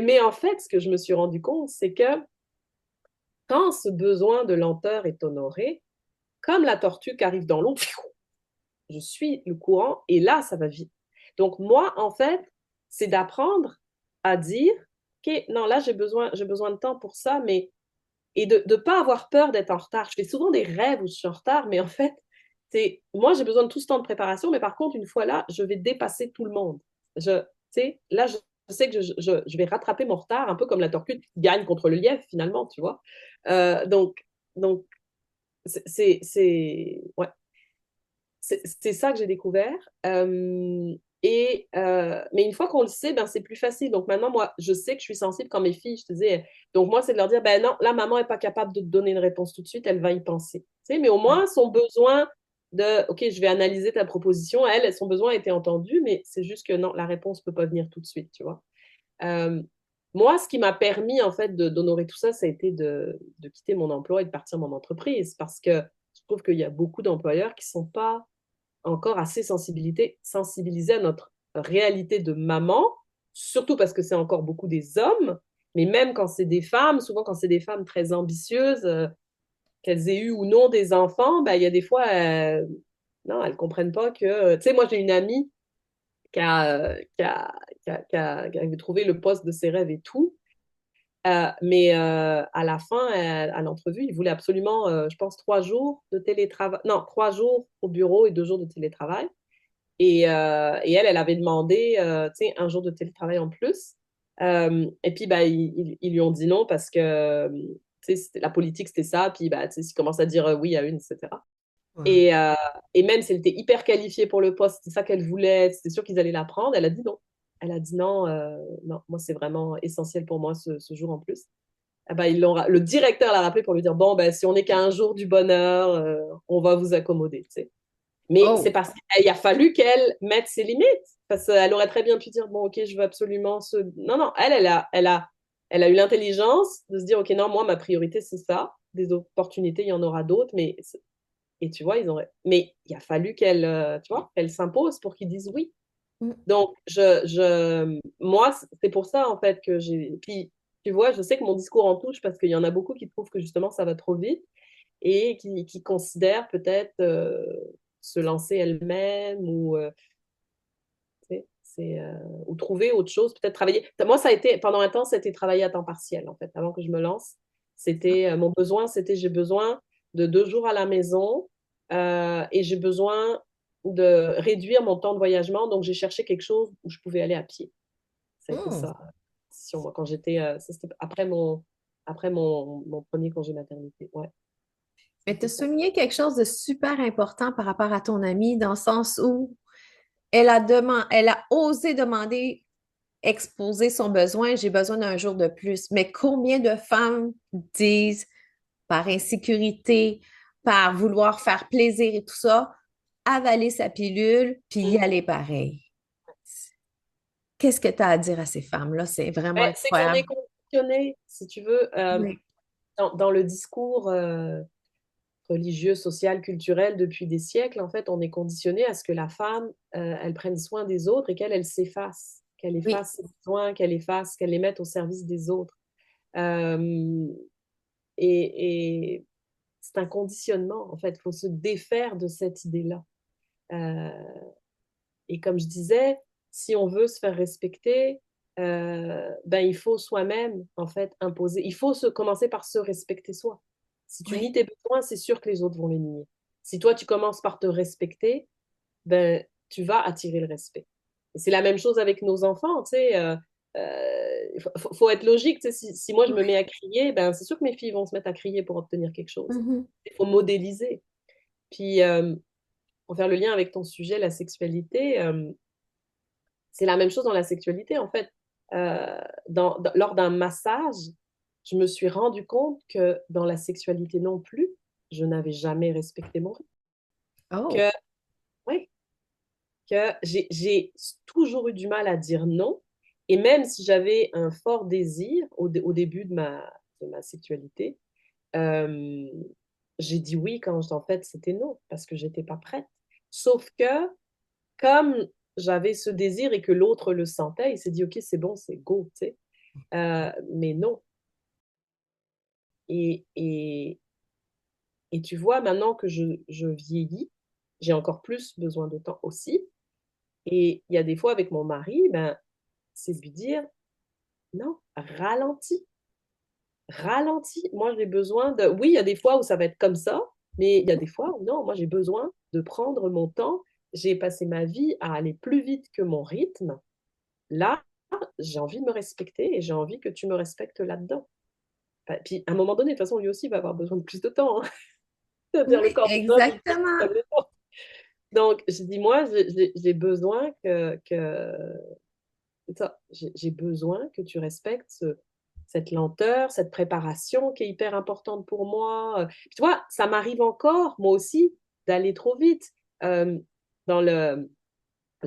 Mais en fait, ce que je me suis rendu compte, c'est que quand ce besoin de lenteur est honoré, comme la tortue qui arrive dans l'eau, je suis le courant et là, ça va vite. Donc, moi, en fait, c'est d'apprendre à dire, OK, non, là, j'ai besoin de temps pour ça, mais et de ne pas avoir peur d'être en retard. Je fais souvent des rêves où je suis en retard, mais en fait, moi, j'ai besoin de tout ce temps de préparation, mais par contre, une fois là, je vais dépasser tout le monde. Là, je sais que je vais rattraper mon retard, un peu comme la tortue qui gagne contre le lièvre, finalement, tu vois. Donc, ouais, c'est ça que j'ai découvert. Mais une fois qu'on le sait, ben, c'est plus facile. Donc maintenant, moi, je sais que je suis sensible quand mes filles, je te disais, donc moi, c'est de leur dire, ben non, là, maman n'est pas capable de te donner une réponse tout de suite, elle va y penser. Tu sais, mais au moins, son besoin OK, je vais analyser ta proposition, son besoin a été entendu, mais c'est juste que non, la réponse ne peut pas venir tout de suite, tu vois. Euh, Moi, ce qui m'a permis, en fait, d'honorer tout ça, ça a été de quitter mon emploi et de partir mon entreprise, parce que je trouve qu'il y a beaucoup d'employeurs qui ne sont pas encore assez sensibilisés à notre réalité de maman, surtout parce que c'est encore beaucoup des hommes, mais même quand c'est des femmes, souvent quand c'est des femmes très ambitieuses, qu'elles aient eu ou non des enfants, ben, il y a des fois, non, elles ne comprennent pas que... Tu sais, moi, j'ai une amie qui a, qui avait trouvé le poste de ses rêves et tout, mais à la fin, à l'entrevue, il voulait absolument, je pense, 3 jours de télétravail. Non, 3 jours au bureau et 2 jours de télétravail. Et elle avait demandé, tu sais, un jour de télétravail en plus. Et puis, bah, ils lui ont dit non parce que, tu sais, la politique, c'était ça. Puis, bah, tu sais, ils commencent à dire oui à une, etc. Wow. Et même si elle était hyper qualifiée pour le poste, c'était ça qu'elle voulait, c'était sûr qu'ils allaient la prendre, elle a dit non. Elle a dit non, non, moi, c'est vraiment essentiel pour moi ce jour en plus. Ah bah, le directeur l'a rappelé pour lui dire, bon, ben, si on n'est qu'à un jour du bonheur, on va vous accommoder, tu sais. Mais c'est Oh, parce qu'il a fallu qu'elle mette ses limites. Parce qu'elle aurait très bien pu dire, bon, ok, je veux absolument ce... Non, non, elle a eu l'intelligence de se dire, ok, non, moi, ma priorité, c'est ça. Des opportunités, il y en aura d'autres, mais... Et tu vois, Mais il a fallu qu'elle, tu vois, qu'elle s'impose pour qu'ils disent oui. mm, Donc, moi, c'est pour ça, en fait, que j'ai... Puis, tu vois, je sais que mon discours en touche parce qu'il y en a beaucoup qui trouvent que, justement, ça va trop vite et qui considèrent peut-être se lancer elle-même ou, tu sais, ou trouver autre chose, peut-être travailler. Moi, ça a été, pendant un temps, c'était travailler à temps partiel, en fait, avant que je me lance. C'était, mon besoin, c'était j'ai besoin de 2 jours à la maison et j'ai besoin de réduire mon temps de voyagement. Donc, j'ai cherché quelque chose où je pouvais aller à pied. Ça a été Hmm. ça, sur moi, quand j'étais, ça, c'était après mon premier congé maternité. Ouais, Mais tu c'était as ça. souligné quelque chose de super important par rapport à ton amie, dans le sens où elle a osé demander, exposer son besoin, j'ai besoin d'un jour de plus. Mais combien de femmes disent, par insécurité, par vouloir faire plaisir et tout ça, avaler sa pilule, puis y Mm. aller pareil? Qu'est-ce que tu as à dire à ces femmes-là? C'est vraiment Ben, c'est qu'on incroyable. est conditionné, si tu veux, Oui. dans le discours religieux, social, culturel depuis des siècles. En fait, on est conditionné à ce que la femme, elle prenne soin des autres et qu'elle s'efface, qu'elle Oui. efface ses besoins, qu'elle les mette au service des autres. Euh, et c'est un conditionnement, en fait. Il faut se défaire de cette idée-là. Euh, et comme je disais, si on veut se faire respecter, ben, il faut soi-même, en fait, imposer. Il faut commencer par se respecter soi. Si tu nies Oui. tes besoins, c'est sûr que les autres vont les nier. Si toi, tu commences par te respecter, ben, tu vas attirer le respect. Et c'est la même chose avec nos enfants, tu sais. Faut être logique, tu sais. Si moi, je me mets à crier, ben, c'est sûr que mes filles vont se mettre à crier pour obtenir quelque chose. Mhm. Il faut modéliser. Puis, pour faire le lien avec ton sujet, la sexualité, c'est la même chose dans la sexualité, en fait. Lors d'un massage, je me suis rendu compte que dans la sexualité non plus, je n'avais jamais respecté mon rythme. Oh, Que, oui, que j'ai toujours eu du mal à dire non. Et même si j'avais un fort désir au début de ma sexualité, euh, j'ai dit oui quand en fait c'était non, parce que j'étais pas prête. Sauf que comme j'avais ce désir et que l'autre le sentait, il s'est dit ok, c'est bon, c'est go, tu sais. Mais non. Et, et, et tu vois, maintenant que je vieillis, j'ai encore plus besoin de temps aussi. Et il y a des fois avec mon mari, ben, c'est de lui dire non, ralentis, ralentis. Moi, j'ai besoin de. Oui, il y a des fois où ça va être comme ça, mais il y a des fois où non, moi, j'ai besoin de prendre mon temps. J'ai passé ma vie à aller plus vite que mon rythme. Là, j'ai envie de me respecter et j'ai envie que tu me respectes là-dedans. Puis, à un moment donné, de toute façon, lui aussi va avoir besoin de plus de temps, hein. oui, C'est-à-dire, le corps des hommes, il est exactement. comme les autres. Donc, je dis, moi, j'ai besoin c'est ça, j'ai besoin que tu respectes cette lenteur, cette préparation qui est hyper importante pour moi. Puis, tu vois, ça m'arrive encore, moi aussi, d'aller trop vite. Euh, dans la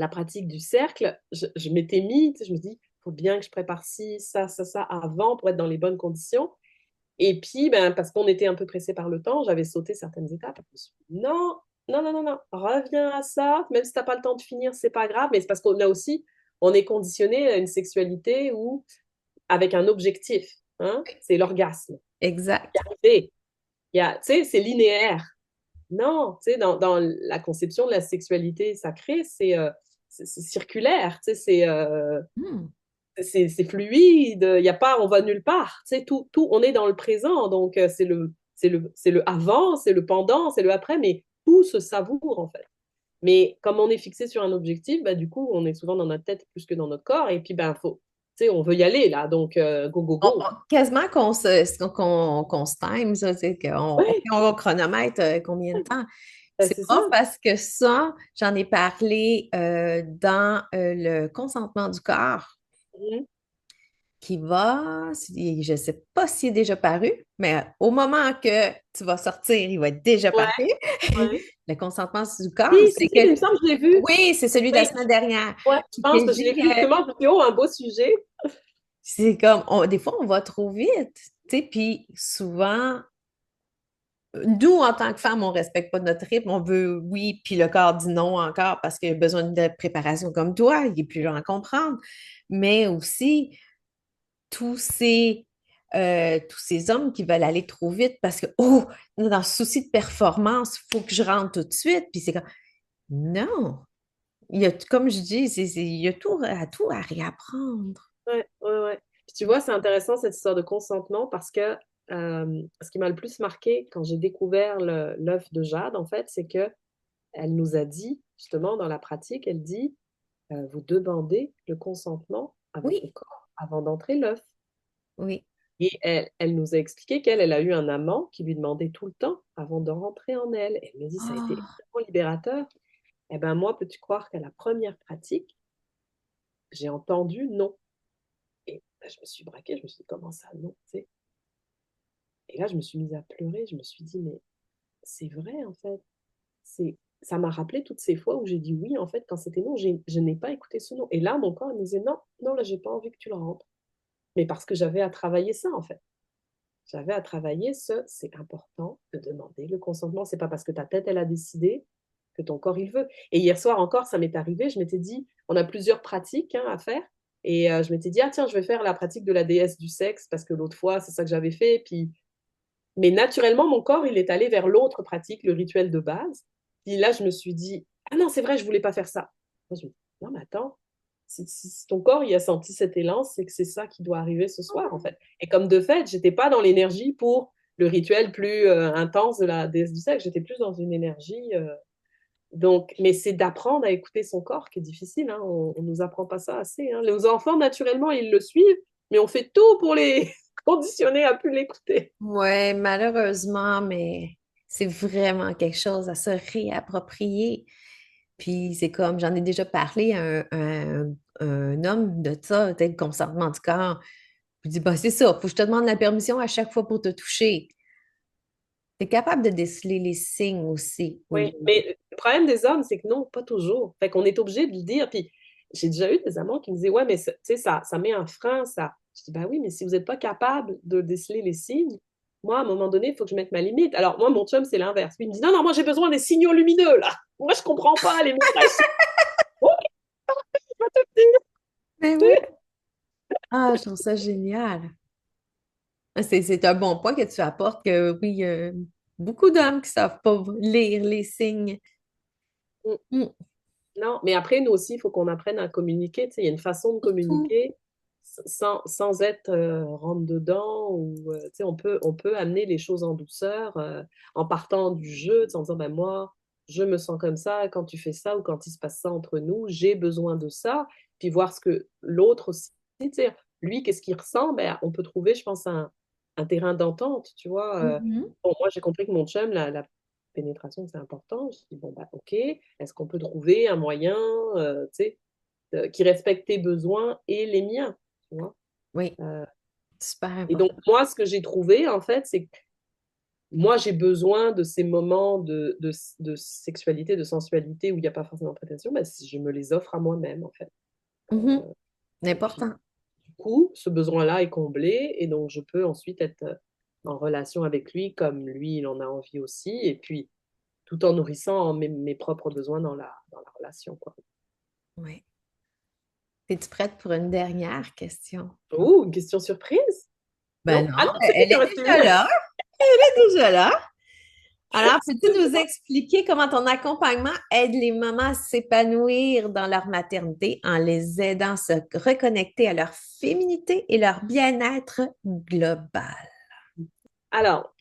pratique du cercle, je m'étais mis, tu sais, je me dis, il faut bien que je prépare ci, ça avant pour être dans les bonnes conditions. Et puis, ben, parce qu'on était un peu pressé par le temps, j'avais sauté certaines étapes. Je me suis dit, non, non, non, non, non, reviens à ça. Même si tu n'as pas le temps de finir, c'est pas grave. Mais c'est parce qu'on a aussi, on est conditionné à une sexualité où, avec un objectif, hein, c'est l'orgasme. Exact. Tu sais, c'est linéaire. Non, tu sais, dans la conception de la sexualité sacrée, c'est circulaire. Tu sais, Hmm. c'est fluide, il y a pas, on va nulle part. Tu sais, on est dans le présent, donc c'est le avant, c'est le pendant, c'est le après, mais tout se savoure en fait. Mais comme on est fixé sur un objectif, bah, du coup, on est souvent dans notre tête plus que dans notre corps, et puis ben faut, tu sais, on veut y aller là, donc go go go. Quasiment qu'on se time, ça, c'est Ouais, on chronomètre combien de temps. ben, C'est c'est ça. drôle parce que ça, j'en ai parlé dans le consentement du corps Mhm. qui va, je ne sais pas s'il est déjà paru, mais au moment que tu vas sortir, il va être déjà Ouais, paru. ouais. Le consentement du corps, Si, si, c'est si, il que, me semble que je l'ai vu. oui, c'est celui de la Oui, semaine dernière. ouais, je Que pense que je l'ai vu justement. Je me suis dit, oh, un beau sujet. c'est comme, des fois, on va trop vite, tu sais, puis souvent, nous, en tant que femmes, on ne respecte pas notre rythme, on veut oui, puis le corps dit non encore parce qu'il a besoin de préparation comme toi, il est plus lent à comprendre, mais aussi tous ces hommes qui veulent aller trop vite parce que, oh, dans le souci de performance, il faut que je rentre tout de suite, puis c'est comme, non, comme je dis, il y a tout à réapprendre. Ouais, ouais, ouais. Puis tu vois, c'est intéressant cette histoire de consentement parce que ce qui m'a le plus marqué quand j'ai découvert l'œuf de Jade, en fait, c'est que elle nous a dit justement, dans la pratique, elle dit, vous demandez le consentement à votre Oui, corps avant d'entrer l'œuf. oui. Et elle nous a expliqué qu'elle a eu un amant qui lui demandait tout le temps avant de rentrer en elle. Elle me dit, ça a été Ah, tellement libérateur. Eh ben moi, peux-tu croire qu'à la première pratique, j'ai entendu non. Et ben, je me suis braquée, je me suis dit, comment ça, non, tu sais. Et là, je me suis mise à pleurer, je me suis dit, mais c'est vrai, en fait. Ça m'a rappelé toutes ces fois où j'ai dit oui, en fait, quand c'était non, je n'ai pas écouté ce non. Et là, mon corps il me disait, non, non, là, j'ai pas envie que tu le rentres. Mais parce que j'avais à travailler ça, en fait. J'avais à travailler c'est important de demander le consentement. C'est pas parce que ta tête, elle a décidé que ton corps, il veut. Et hier soir encore, ça m'est arrivé, je m'étais dit, on a plusieurs pratiques hein, à faire. Et je m'étais dit, ah tiens, je vais faire la pratique de la déesse du sexe parce que l'autre fois, c'est ça que j'avais fait. Puis... Mais naturellement, mon corps, il est allé vers l'autre pratique, le rituel de base. Puis là, je me suis dit, ah non, c'est vrai, je voulais pas faire ça. Moi, je me dis, non, mais attends, si ton corps, il a senti cet élan, c'est que c'est ça qui doit arriver ce soir, en fait. Et comme de fait, j'étais pas dans l'énergie pour le rituel plus intense de la déesse du sexe, j'étais plus dans une énergie. Donc, mais c'est d'apprendre à écouter son corps qui est difficile. Hein. On nous apprend pas ça assez. Hein. Les enfants, naturellement, ils le suivent, mais on fait tout pour les conditionner à plus l'écouter. ouais, malheureusement, mais c'est vraiment quelque chose à se réapproprier. Puis c'est comme, j'en ai déjà parlé à un homme de ça, peut-être le consentement du corps. Puis il dit, bah, c'est ça, faut que je te demande la permission à chaque fois pour te toucher. Tu es capable de déceler les signes aussi. Oui, mais le problème des hommes, c'est que non, pas toujours. Fait qu'on est obligé de le dire. Puis j'ai déjà eu des amants qui me disaient, ouais, mais tu sais, ça met un frein, ça. Je dis, bah oui, mais si vous n'êtes pas capable de déceler les signes, moi, à un moment donné, il faut que je mette ma limite. Alors, moi, mon chum, c'est l'inverse. Lui, il me dit, non, non, moi, j'ai besoin des signaux lumineux, là. Moi, je comprends pas les messages. Ok, je vais te le Ben oui. dire. Ah, je trouve ça génial. Ah, c'est un bon point que tu apportes que oui, beaucoup d'hommes qui savent pas lire les signes. Mm, Non, mais après, nous aussi, il faut qu'on apprenne à communiquer. Tu sais, il y a une façon de surtout. communiquer sans être rentre-dedans. Ou, tu sais, on peut amener les choses en douceur en partant du jeu, tu sais, en disant, ben, moi, je me sens comme ça quand tu fais ça ou quand il se passe ça entre nous, j'ai besoin de ça. Puis voir ce que l'autre aussi, tu sais, lui, qu'est-ce qu'il ressent? Ben, on peut trouver, je pense, un terrain d'entente, tu vois. Mhm. Bon, moi, j'ai compris que mon chum, la pénétration, c'est important. Je dis, bon, bah, OK, est-ce qu'on peut trouver un moyen, tu sais, qui respecte tes besoins et les miens, tu vois? Oui, Euh, super et donc, important. moi, ce que j'ai trouvé, en fait, c'est que moi, j'ai besoin de ces moments de sexualité, de sensualité où il n'y a pas forcément de prétention, ben, si je me les offre à moi-même, en fait. Mhm. Et puis, Important. du coup, ce besoin-là est comblé et donc je peux ensuite être en relation avec lui comme lui, il en a envie aussi. Et puis, tout en nourrissant mes propres besoins dans la relation, quoi. Oui. Es-tu prête pour une dernière question? Oh, une question surprise? Ben Non? Ah non, non, c'est lui elle qui en est reste une. déjà là. Elle est déjà là. Alors, peux-tu nous Excuse-moi. expliquer comment ton accompagnement aide les mamans à s'épanouir dans leur maternité en les aidant à se reconnecter à leur féminité et leur bien-être global? Alors,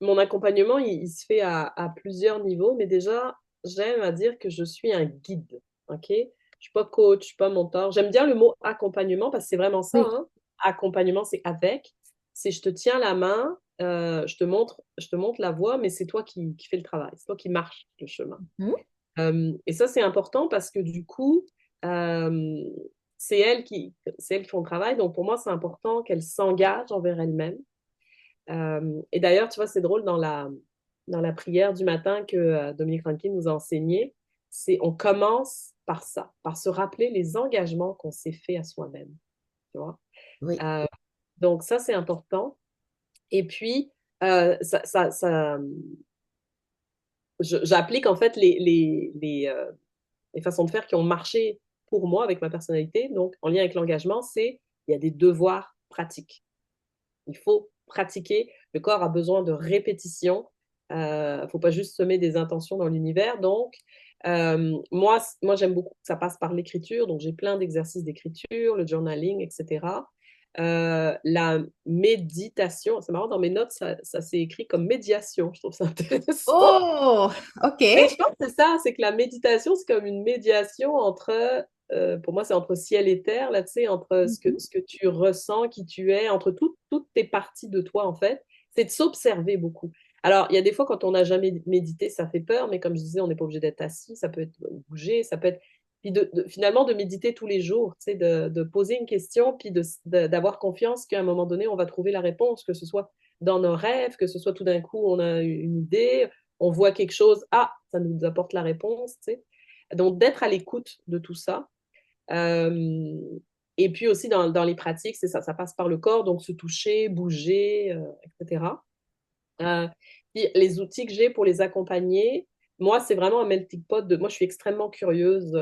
mon accompagnement, il se fait à plusieurs niveaux, mais déjà, j'aime à dire que je suis un guide, ok? Je suis pas coach, je suis pas mentor. J'aime bien le mot accompagnement parce que c'est vraiment ça, Oui. hein. Accompagnement, c'est avec. C'est je te tiens la main, je te montre la voie, mais c'est toi qui fais le travail, c'est toi qui marches le chemin. Mhm. Et ça, c'est important parce que du coup, euh, c'est elles qui font le travail. Donc, pour moi, c'est important qu'elles s'engagent envers elles-mêmes. Et d'ailleurs, tu vois, c'est drôle dans la prière du matin que Dominique Rankin nous a enseigné, c'est on commence par ça, par se rappeler les engagements qu'on s'est fait à soi-même. Tu vois? Oui. Euh, donc, ça, c'est important. Et puis, j'applique en fait les façons de faire qui ont marché pour moi avec ma personnalité. Donc, en lien avec l'engagement, il y a des devoirs pratiques. Il faut pratiquer. Le corps a besoin de répétition. Il ne faut pas juste semer des intentions dans l'univers. Donc, moi j'aime beaucoup que ça passe par l'écriture. Donc, j'ai plein d'exercices d'écriture, le journaling, etc. La méditation, c'est marrant, dans mes notes, ça s'est écrit comme médiation. Je trouve ça intéressant. Oh, Mais OK. je pense que c'est ça, c'est que la méditation, c'est comme une médiation entre, pour moi, c'est entre ciel et terre, là, tu sais, entre Mhm. ce que tu ressens, qui tu es, entre toutes tes parties de toi, en fait. C'est de s'observer beaucoup. Alors, il y a des fois, quand on n'a jamais médité, ça fait peur, mais comme je disais, on n'est pas obligé d'être assis, ça peut être bouger, ça peut être. Puis finalement, de méditer tous les jours, tu sais, de poser une question, puis d'avoir confiance qu'à un moment donné, on va trouver la réponse, que ce soit dans nos rêves, que ce soit tout d'un coup, on a une idée, on voit quelque chose, ah, ça nous apporte la réponse, tu sais. Donc, d'être à l'écoute de tout ça. Euh, et puis aussi, dans les pratiques, c'est ça, ça passe par le corps, donc se toucher, bouger, etc. Euh, Puis les outils que j'ai pour les accompagner, moi, c'est vraiment un melting pot de. Moi, je suis extrêmement curieuse,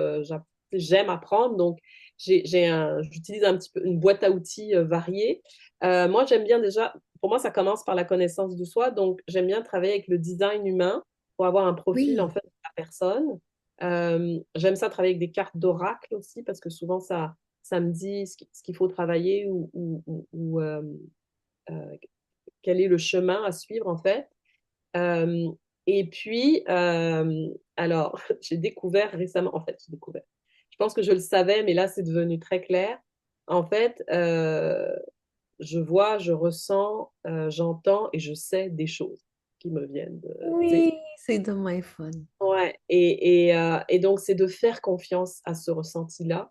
j'aime apprendre, donc j'utilise un petit peu une boîte à outils variée. Moi, j'aime bien déjà, pour moi, ça commence par la connaissance de soi, donc j'aime bien travailler avec le design humain pour avoir un profil en Oui. fait de la personne. J'aime ça travailler avec des cartes d'oracle aussi, parce que souvent, ça me dit ce qu'il faut travailler euh, quel est le chemin à suivre en fait. Euh, et puis, alors, j'ai découvert récemment, en fait, j'ai découvert. Je pense que je le savais, mais là, c'est devenu très clair. En fait, je vois, je ressens, j'entends et je sais des choses qui me viennent de, tu sais. Oui, c'est de my fun. Ouais, et donc, c'est de faire confiance à ce ressenti-là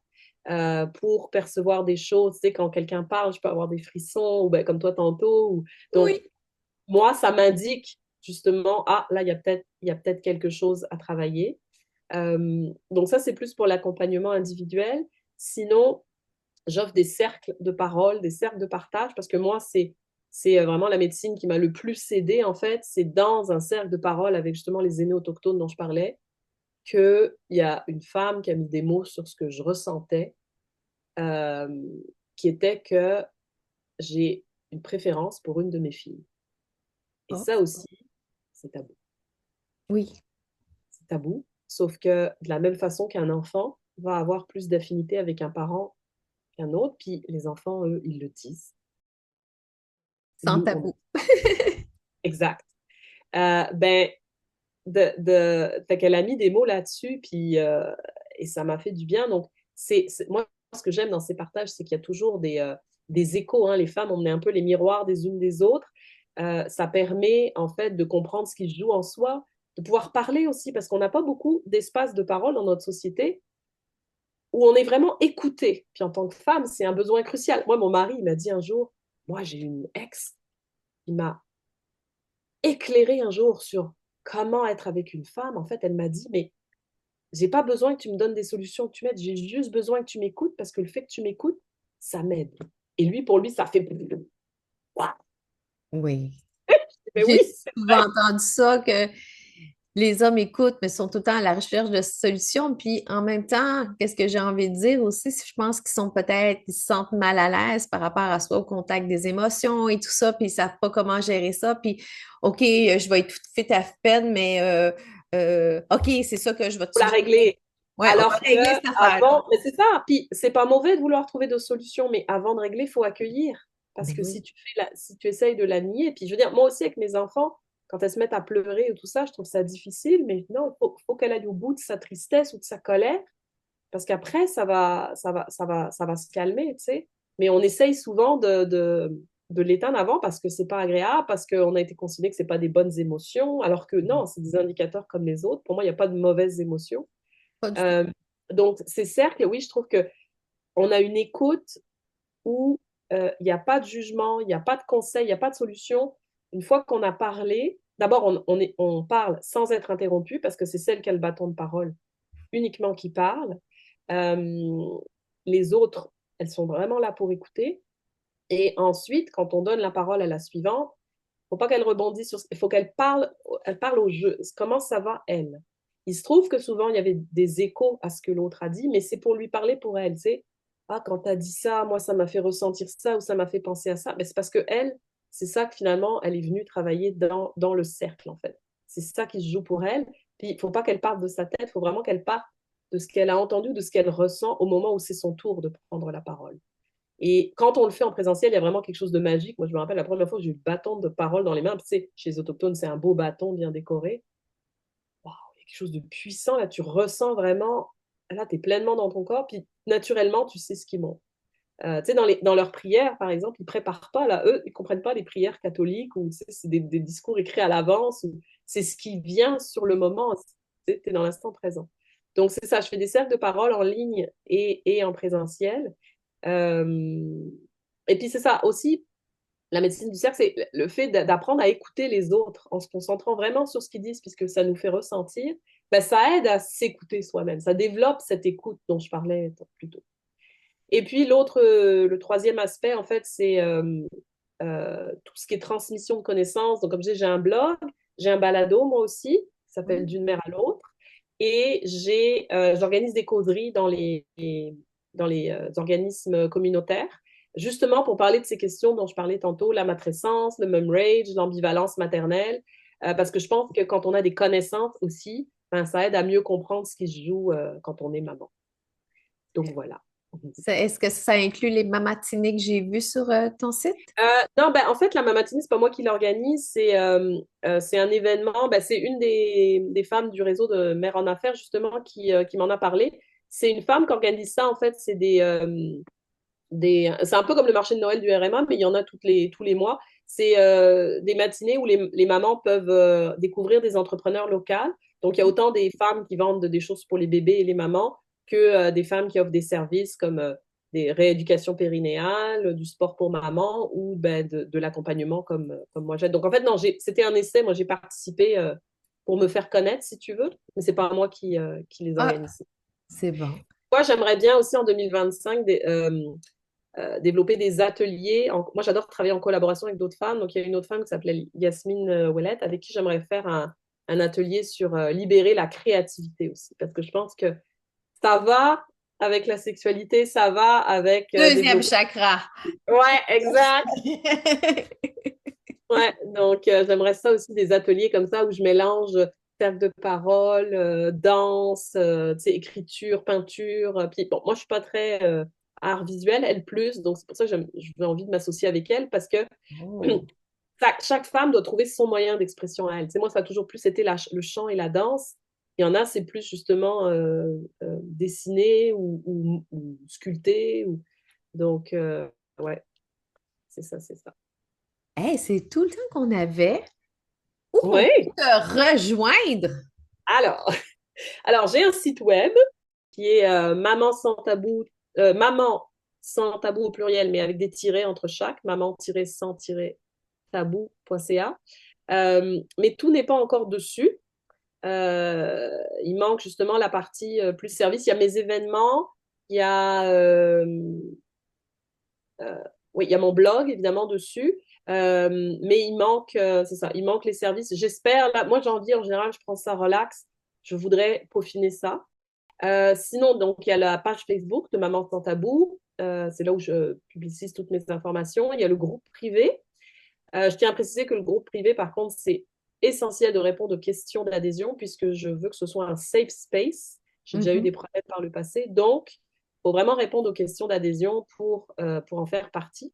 pour percevoir des choses. Tu sais, quand quelqu'un parle, je peux avoir des frissons, ou ben, comme toi tantôt. Donc, Oui. moi, ça m'indique justement, ah, là, il y a peut-être quelque chose à travailler. Donc ça, c'est plus pour l'accompagnement individuel. Sinon, j'offre des cercles de parole, des cercles de partage, parce que moi, c'est vraiment la médecine qui m'a le plus aidé, en fait. C'est dans un cercle de parole avec justement les aînés autochtones dont je parlais, qu'il y a une femme qui a mis des mots sur ce que je ressentais, euh, qui était que j'ai une préférence pour une de mes filles. Et Oh, ça aussi, c'est tabou. oui. C'est tabou. Sauf que de la même façon qu'un enfant va avoir plus d'affinité avec un parent qu'un autre, puis les enfants, eux, ils le disent. Sans Nous, on le tabou. dit. Exact. Ben, fait qu'elle a mis des mots là-dessus, puis et ça m'a fait du bien. Donc, moi, ce que j'aime dans ces partages, c'est qu'il y a toujours des échos. Hein. Les femmes, on est un peu les miroirs des unes des autres. Ça permet, en fait, de comprendre ce qui se joue en soi, de pouvoir parler aussi, parce qu'on n'a pas beaucoup d'espace de parole dans notre société où on est vraiment écouté. Puis en tant que femme, c'est un besoin crucial. Moi, mon mari, il m'a dit un jour, moi, j'ai une ex, il m'a éclairé un jour sur comment être avec une femme. En fait, elle m'a dit, mais j'ai pas besoin que tu me donnes des solutions, que tu m'aides, j'ai juste besoin que tu m'écoutes parce que le fait que tu m'écoutes, ça m'aide. Et lui, pour lui, ça fait. Waouh. Oui. Mais J'ai oui, c'est souvent vrai. entendu ça, que les hommes écoutent, mais sont tout le temps à la recherche de solutions. Puis en même temps, qu'est-ce que j'ai envie de dire aussi, c'est que je pense qu'ils sont peut-être, ils se sentent mal à l'aise par rapport à soi, au contact des émotions et tout ça, puis ils savent pas comment gérer ça. Puis, OK, je vais être tout fit à peine, mais OK, c'est ça que je vais te Faut la suggérer. régler. Ouais, on va Alors que régler cette affaire. avant, mais c'est ça. Puis c'est pas mauvais de vouloir trouver de solutions, mais avant de régler, il faut accueillir. Parce Ben que oui. si tu essayes de la nier, puis je veux dire, moi aussi avec mes enfants, quand elles se mettent à pleurer ou tout ça, je trouve ça difficile, mais non, faut qu'elle aille au bout de sa tristesse ou de sa colère, parce qu'après, ça va se calmer, tu sais. Mais on essaye souvent de l'éteindre avant parce que c'est pas agréable, parce qu'on a été considéré que c'est pas des bonnes émotions, alors que non, c'est des indicateurs comme les autres. Pour moi, il n'y a pas de mauvaises émotions. Pas du tout. Euh, donc, ces cercles, oui, je trouve que on a une écoute où il n'y a pas de jugement, il n'y a pas de conseil, il n'y a pas de solution. Une fois qu'on a parlé, d'abord, on parle sans être interrompu parce que c'est celle qui a le bâton de parole uniquement qui parle. Euh, les autres, elles sont vraiment là pour écouter. Et ensuite, quand on donne la parole à la suivante, faut pas qu'elle rebondisse sur. Il faut elle parle au jeu. Comment ça va, elle? Il se trouve que souvent, il y avait des échos à ce que l'autre a dit, mais c'est pour lui parler pour elle. Tu sais, ah, quand tu as dit ça, moi, ça m'a fait ressentir ça ou ça m'a fait penser à ça. Mais c'est parce que elle, c'est ça que finalement, elle est venue travailler dans le cercle, en fait. C'est ça qui se joue pour elle. Puis, il faut pas qu'elle parte de sa tête, il faut vraiment qu'elle parte de ce qu'elle a entendu, de ce qu'elle ressent au moment où c'est son tour de prendre la parole. Et quand on le fait en présentiel, il y a vraiment quelque chose de magique. Moi, je me rappelle la première fois que j'ai eu le bâton de parole dans les mains. Puis, tu sais, chez les Autochtones, c'est un beau bâton bien décoré. Waouh, il y a quelque chose de puissant. Là, tu ressens vraiment, là, tu es pleinement dans ton corps. Puis, naturellement, tu sais ce qu'ils montent. Tu sais, dans leurs prières, par exemple, ils ne préparent pas, là, eux, ils ne comprennent pas les prières catholiques ou tu sais, c'est des discours écrits à l'avance. Ou c'est ce qui vient sur le moment. Tu es dans l'instant présent. Donc, c'est ça, je fais des cercles de parole en ligne et en présentiel. Euh, et puis, c'est ça aussi, la médecine du cercle, c'est le fait d'apprendre à écouter les autres en se concentrant vraiment sur ce qu'ils disent, puisque ça nous fait ressentir. Ben, ça aide à s'écouter soi-même. Ça développe cette écoute dont je parlais plus tôt. Et puis le troisième aspect, en fait, c'est tout ce qui est transmission de connaissances. Donc, comme je dis, j'ai un blog, j'ai un balado, moi aussi, qui s'appelle D'une mère à l'autre. Et j'organise des causeries dans les organismes communautaires, justement pour parler de ces questions dont je parlais tantôt, la matrescence, le mum rage, l'ambivalence maternelle, parce que je pense que quand on a des connaissances aussi, ben, ça aide à mieux comprendre ce qui se joue quand on est maman. Donc voilà. Est-ce que ça inclut les mamatinées que j'ai vues sur ton site? Non, ben, en fait, la Mamatine, c'est pas moi qui l'organise, c'est un événement, ben, c'est une des femmes du réseau de Mères en Affaires, justement, qui m'en a parlé. C'est une femme qui organise ça, en fait, c'est un peu comme le marché de Noël du RMA, mais il y en a tous les mois. C'est des matinées où les mamans peuvent découvrir des entrepreneurs locaux. Donc, il y a autant des femmes qui vendent des choses pour les bébés et les mamans que des femmes qui offrent des services comme des rééducations périnéales, du sport pour maman ou ben, de l'accompagnement comme moi j'aide. Donc, en fait, non, c'était un essai. Moi, j'ai participé pour me faire connaître, si tu veux, mais c'est pas moi qui les Ah, organise. c'est bon. Moi, j'aimerais bien aussi en 2025 développer des ateliers. Moi, j'adore travailler en collaboration avec d'autres femmes. Donc, il y a une autre femme qui s'appelait Yasmine Ouellet, avec qui j'aimerais faire un atelier sur libérer la créativité aussi. Parce que je pense que ça va avec la sexualité, ça va avec Deuxième développer. chakra. Ouais, exact. Ouais, donc j'aimerais ça aussi, des ateliers comme ça où je mélange cercle de parole, danse, tu sais, écriture, peinture. Puis bon, moi, je suis pas très art visuel, elle plus, donc c'est pour ça que j'ai envie de m'associer avec elle parce que Oh. chaque femme doit trouver son moyen d'expression à elle. Tu sais, moi, ça a toujours plus été le chant et la danse. Il y en a, c'est plus justement dessiner ou sculpter. Donc, ouais, c'est ça, c'est ça. Hey, c'est tout le temps qu'on avait. Où on peut Oui. te rejoindre? Alors, alors j'ai un site web qui est maman sans tabou au pluriel, mais avec des tirets entre chaque, maman-sans-tabou.ca. Mais tout n'est pas encore dessus. Il manque justement la partie plus service. Il y a mes événements, il y a, oui, il y a mon blog évidemment dessus. Mais il manque, c'est ça, il manque les services. J'espère, là, moi janvier en général, je prends ça relax. Je voudrais peaufiner ça. Sinon, donc, il y a la page Facebook de Maman sans tabou. C'est là où je publicise toutes mes informations. Il y a le groupe privé. Je tiens à préciser que le groupe privé, par contre, c'est essentiel de répondre aux questions d'adhésion puisque je veux que ce soit un safe space. J'ai déjà eu Mhm. des problèmes par le passé. Donc, il faut vraiment répondre aux questions d'adhésion pour en faire partie.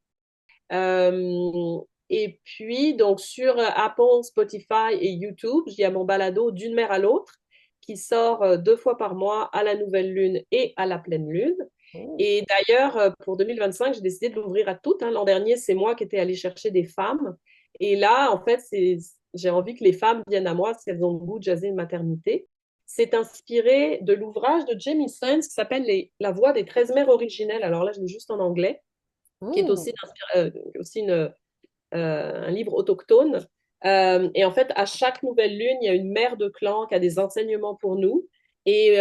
Et puis, donc, sur Apple, Spotify et YouTube, il y a mon balado d'une mère à l'autre qui sort 2 fois par mois à la nouvelle lune et à la pleine lune. Oh. Et d'ailleurs, pour 2025, j'ai décidé de l'ouvrir à toutes, hein. L'an dernier, c'est moi qui étais allée chercher des femmes. Et là, en fait, j'ai envie que les femmes viennent à moi si elles ont le goût de jaser une maternité. C'est inspiré de l'ouvrage de Jamie Sands qui s'appelle La voix des 13 mères originelles. Alors là, je l'ai juste en anglais, qui est Oh. aussi un livre autochtone. Et en fait, à chaque nouvelle lune, il y a une mère de clan qui a des enseignements pour nous. Et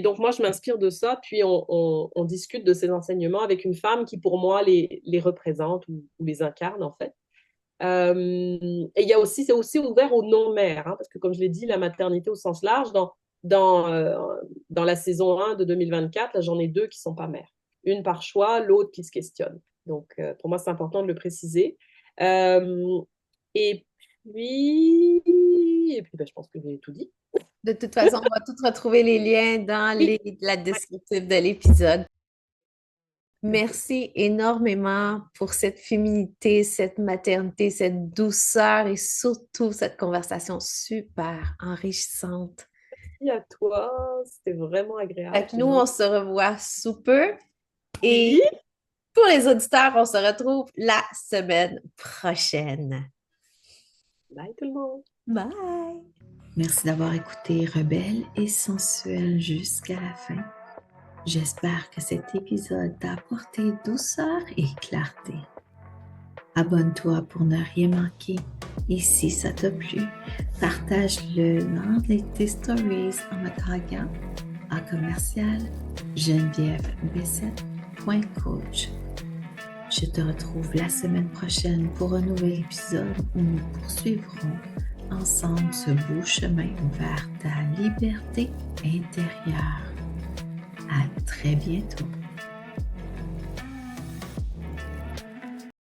donc, moi, je m'inspire de ça, puis on discute de ces enseignements avec une femme qui, pour moi, les représente ou les incarne, en fait. Et c'est aussi ouvert aux non-mères, hein, parce que, comme je l'ai dit, la maternité au sens large, dans, euh, dans la saison 1 de 2024, là, j'en ai 2 qui ne sont pas mères. Une par choix, l'autre qui se questionne. Donc, pour moi, c'est important de le préciser. Euh, et et puis ben, je pense que j'ai tout dit. De toute façon, on va tout retrouver les liens dans Oui, la descriptive de l'épisode. Merci énormément pour cette féminité, cette maternité, cette douceur et surtout cette conversation super enrichissante. Merci à toi, c'était vraiment Fait agréable. que nous, on se revoit sous peu Oui, et pour les auditeurs, on se retrouve la semaine prochaine. bye tout le monde. Bye! Merci d'avoir écouté Rebelle et sensuelle jusqu'à la fin. J'espère que cet épisode t'a apporté douceur et clarté. Abonne-toi pour ne rien manquer. Et si ça t'a plu, partage-le dans tes stories en me taguant en commercial genevièvebessette.coach. Je te retrouve la semaine prochaine pour un nouvel épisode où nous poursuivrons ensemble ce beau chemin vers ta liberté intérieure. À très bientôt.